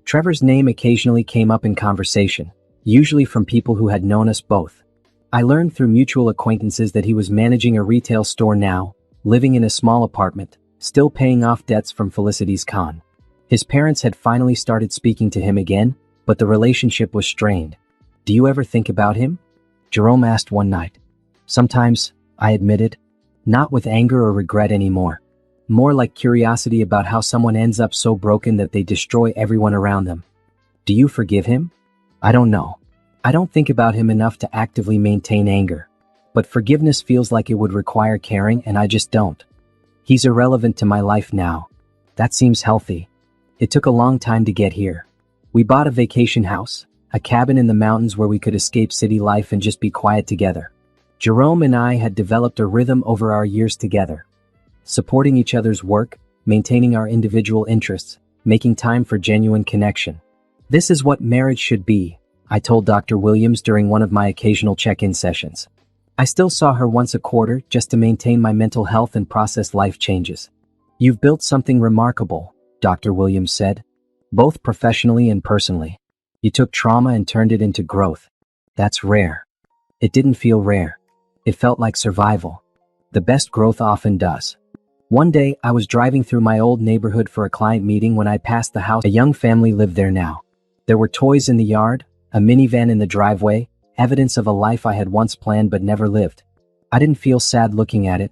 Trevor's name occasionally came up in conversation, usually from people who had known us both. I learned through mutual acquaintances that he was managing a retail store now, living in a small apartment, still paying off debts from Felicity's con. His parents had finally started speaking to him again, but the relationship was strained. Do you ever think about him? Jerome asked one night. Sometimes, I admitted. Not with anger or regret anymore. More like curiosity about how someone ends up so broken that they destroy everyone around them. Do you forgive him? I don't know. I don't think about him enough to actively maintain anger. But forgiveness feels like it would require caring and I just don't. He's irrelevant to my life now. That seems healthy. It took a long time to get here. We bought a vacation house, a cabin in the mountains where we could escape city life and just be quiet together. Jerome and I had developed a rhythm over our years together, supporting each other's work, maintaining our individual interests, making time for genuine connection. This is what marriage should be, I told Dr. Williams during one of my occasional check-in sessions. I still saw her once a quarter just to maintain my mental health and process life changes. You've built something remarkable, Dr. Williams said, both professionally and personally. You took trauma and turned it into growth. That's rare. It didn't feel rare. It felt like survival. The best growth often does. One day, I was driving through my old neighborhood for a client meeting when I passed the house. A young family lived there now. There were toys in the yard, a minivan in the driveway, evidence of a life I had once planned but never lived. I didn't feel sad looking at it.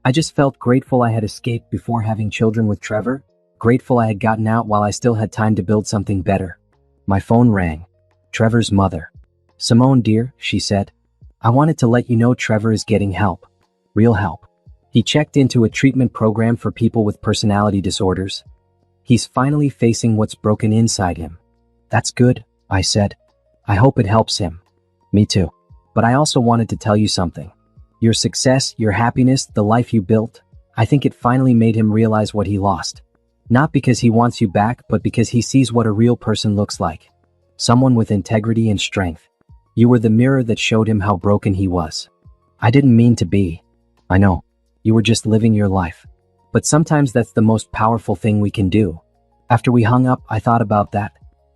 I just felt grateful I had escaped before having children with Trevor, grateful I had gotten out while I still had time to build something better. My phone rang. Trevor's mother. Simone, dear, she said. I wanted to let you know Trevor is getting help. Real help. He checked into a treatment program for people with personality disorders. He's finally facing what's broken inside him. That's good, I said. I hope it helps him. Me too. But I also wanted to tell you something. Your success, your happiness, the life you built, I think it finally made him realize what he lost. Not because he wants you back, but because he sees what a real person looks like. Someone with integrity and strength. You were the mirror that showed him how broken he was. I didn't mean to be. I know. You were just living your life. But sometimes that's the most powerful thing we can do. After we hung up, I thought about that.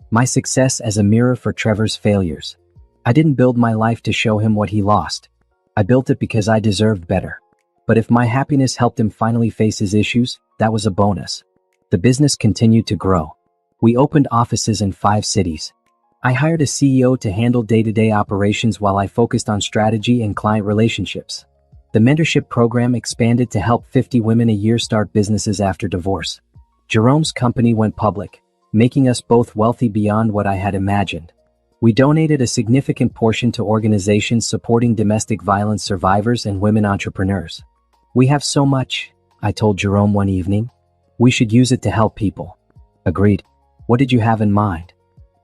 My success as a mirror for Trevor's failures. I didn't build my life to show him what he lost. I built it because I deserved better. But if my happiness helped him finally face his issues, that was a bonus. The business continued to grow. We opened offices in 5 cities. I hired a CEO to handle day-to-day operations while I focused on strategy and client relationships. The mentorship program expanded to help 50 women a year start businesses after divorce. Jerome's company went public, making us both wealthy beyond what I had imagined. We donated a significant portion to organizations supporting domestic violence survivors and women entrepreneurs. We have so much, I told Jerome one evening. We should use it to help people. Agreed. What did you have in mind?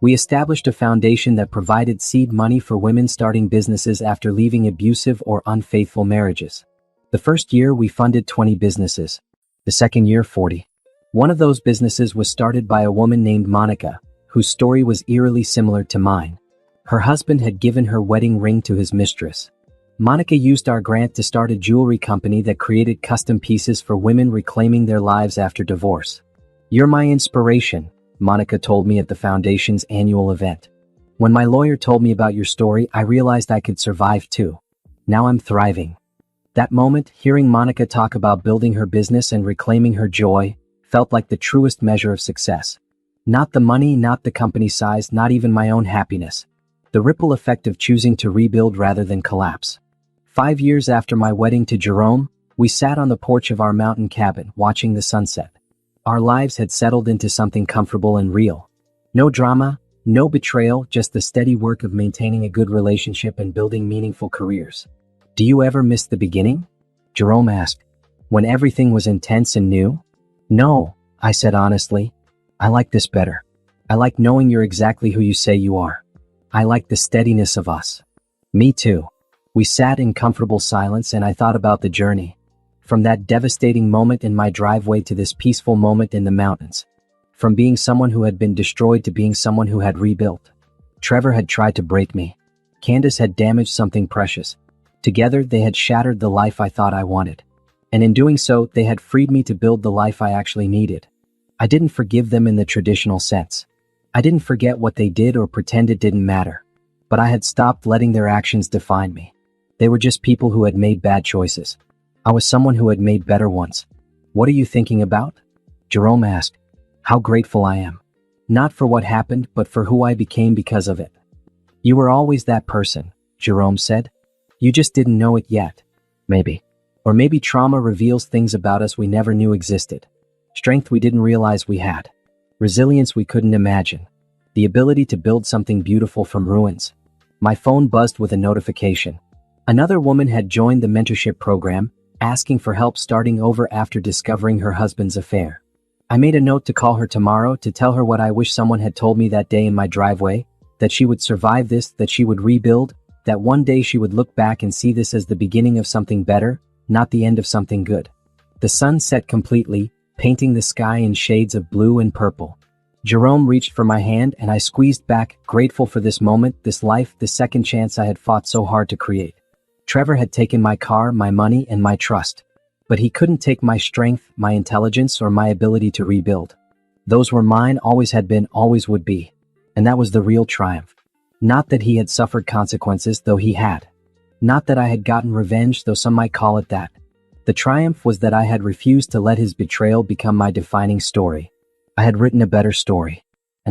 We established a foundation that provided seed money for women starting businesses after leaving abusive or unfaithful marriages. The first year we funded 20 businesses. The second year 40. One of those businesses was started by a woman named Monica, whose story was eerily similar to mine. Her husband had given her wedding ring to his mistress. Monica used our grant to start a jewelry company that created custom pieces for women reclaiming their lives after divorce. You're my inspiration, Monica told me at the foundation's annual event. When my lawyer told me about your story, I realized I could survive too. Now I'm thriving. That moment, hearing Monica talk about building her business and reclaiming her joy, felt like the truest measure of success. Not the money, not the company size, not even my own happiness. The ripple effect of choosing to rebuild rather than collapse. 5 years after my wedding to Jerome, we sat on the porch of our mountain cabin, watching the sunset. Our lives had settled into something comfortable and real. No drama, no betrayal, just the steady work of maintaining a good relationship and building meaningful careers. Do you ever miss the beginning? Jerome asked. When everything was intense and new? No, I said honestly. I like this better. I like knowing you're exactly who you say you are. I like the steadiness of us. Me too. We sat in comfortable silence and I thought about the journey. From that devastating moment in my driveway to this peaceful moment in the mountains. From being someone who had been destroyed to being someone who had rebuilt. Trevor had tried to break me. Candace had damaged something precious. Together, they had shattered the life I thought I wanted. And in doing so, they had freed me to build the life I actually needed. I didn't forgive them in the traditional sense. I didn't forget what they did or pretend it didn't matter. But I had stopped letting their actions define me. They were just people who had made bad choices. I was someone who had made better ones. What are you thinking about? Jerome asked. How grateful I am. Not for what happened, but for who I became because of it. You were always that person, Jerome said. You just didn't know it yet. Maybe. Or maybe trauma reveals things about us we never knew existed. Strength we didn't realize we had. Resilience we couldn't imagine. The ability to build something beautiful from ruins. My phone buzzed with a notification. Another woman had joined the mentorship program, asking for help starting over after discovering her husband's affair. I made a note to call her tomorrow to tell her what I wish someone had told me that day in my driveway, that she would survive this, that she would rebuild, that one day she would look back and see this as the beginning of something better, not the end of something good. The sun set completely, painting the sky in shades of blue and purple. Jerome reached for my hand and I squeezed back, grateful for this moment, this life, this second chance I had fought so hard to create. Trevor had taken my car, my money, and my trust. But he couldn't take my strength, my intelligence, or my ability to rebuild. Those were mine, always had been, always would be. And that was the real triumph. Not that he had suffered consequences, though he had. Not that I had gotten revenge, though some might call it that. The triumph was that I had refused to let his betrayal become my defining story. I had written a better story.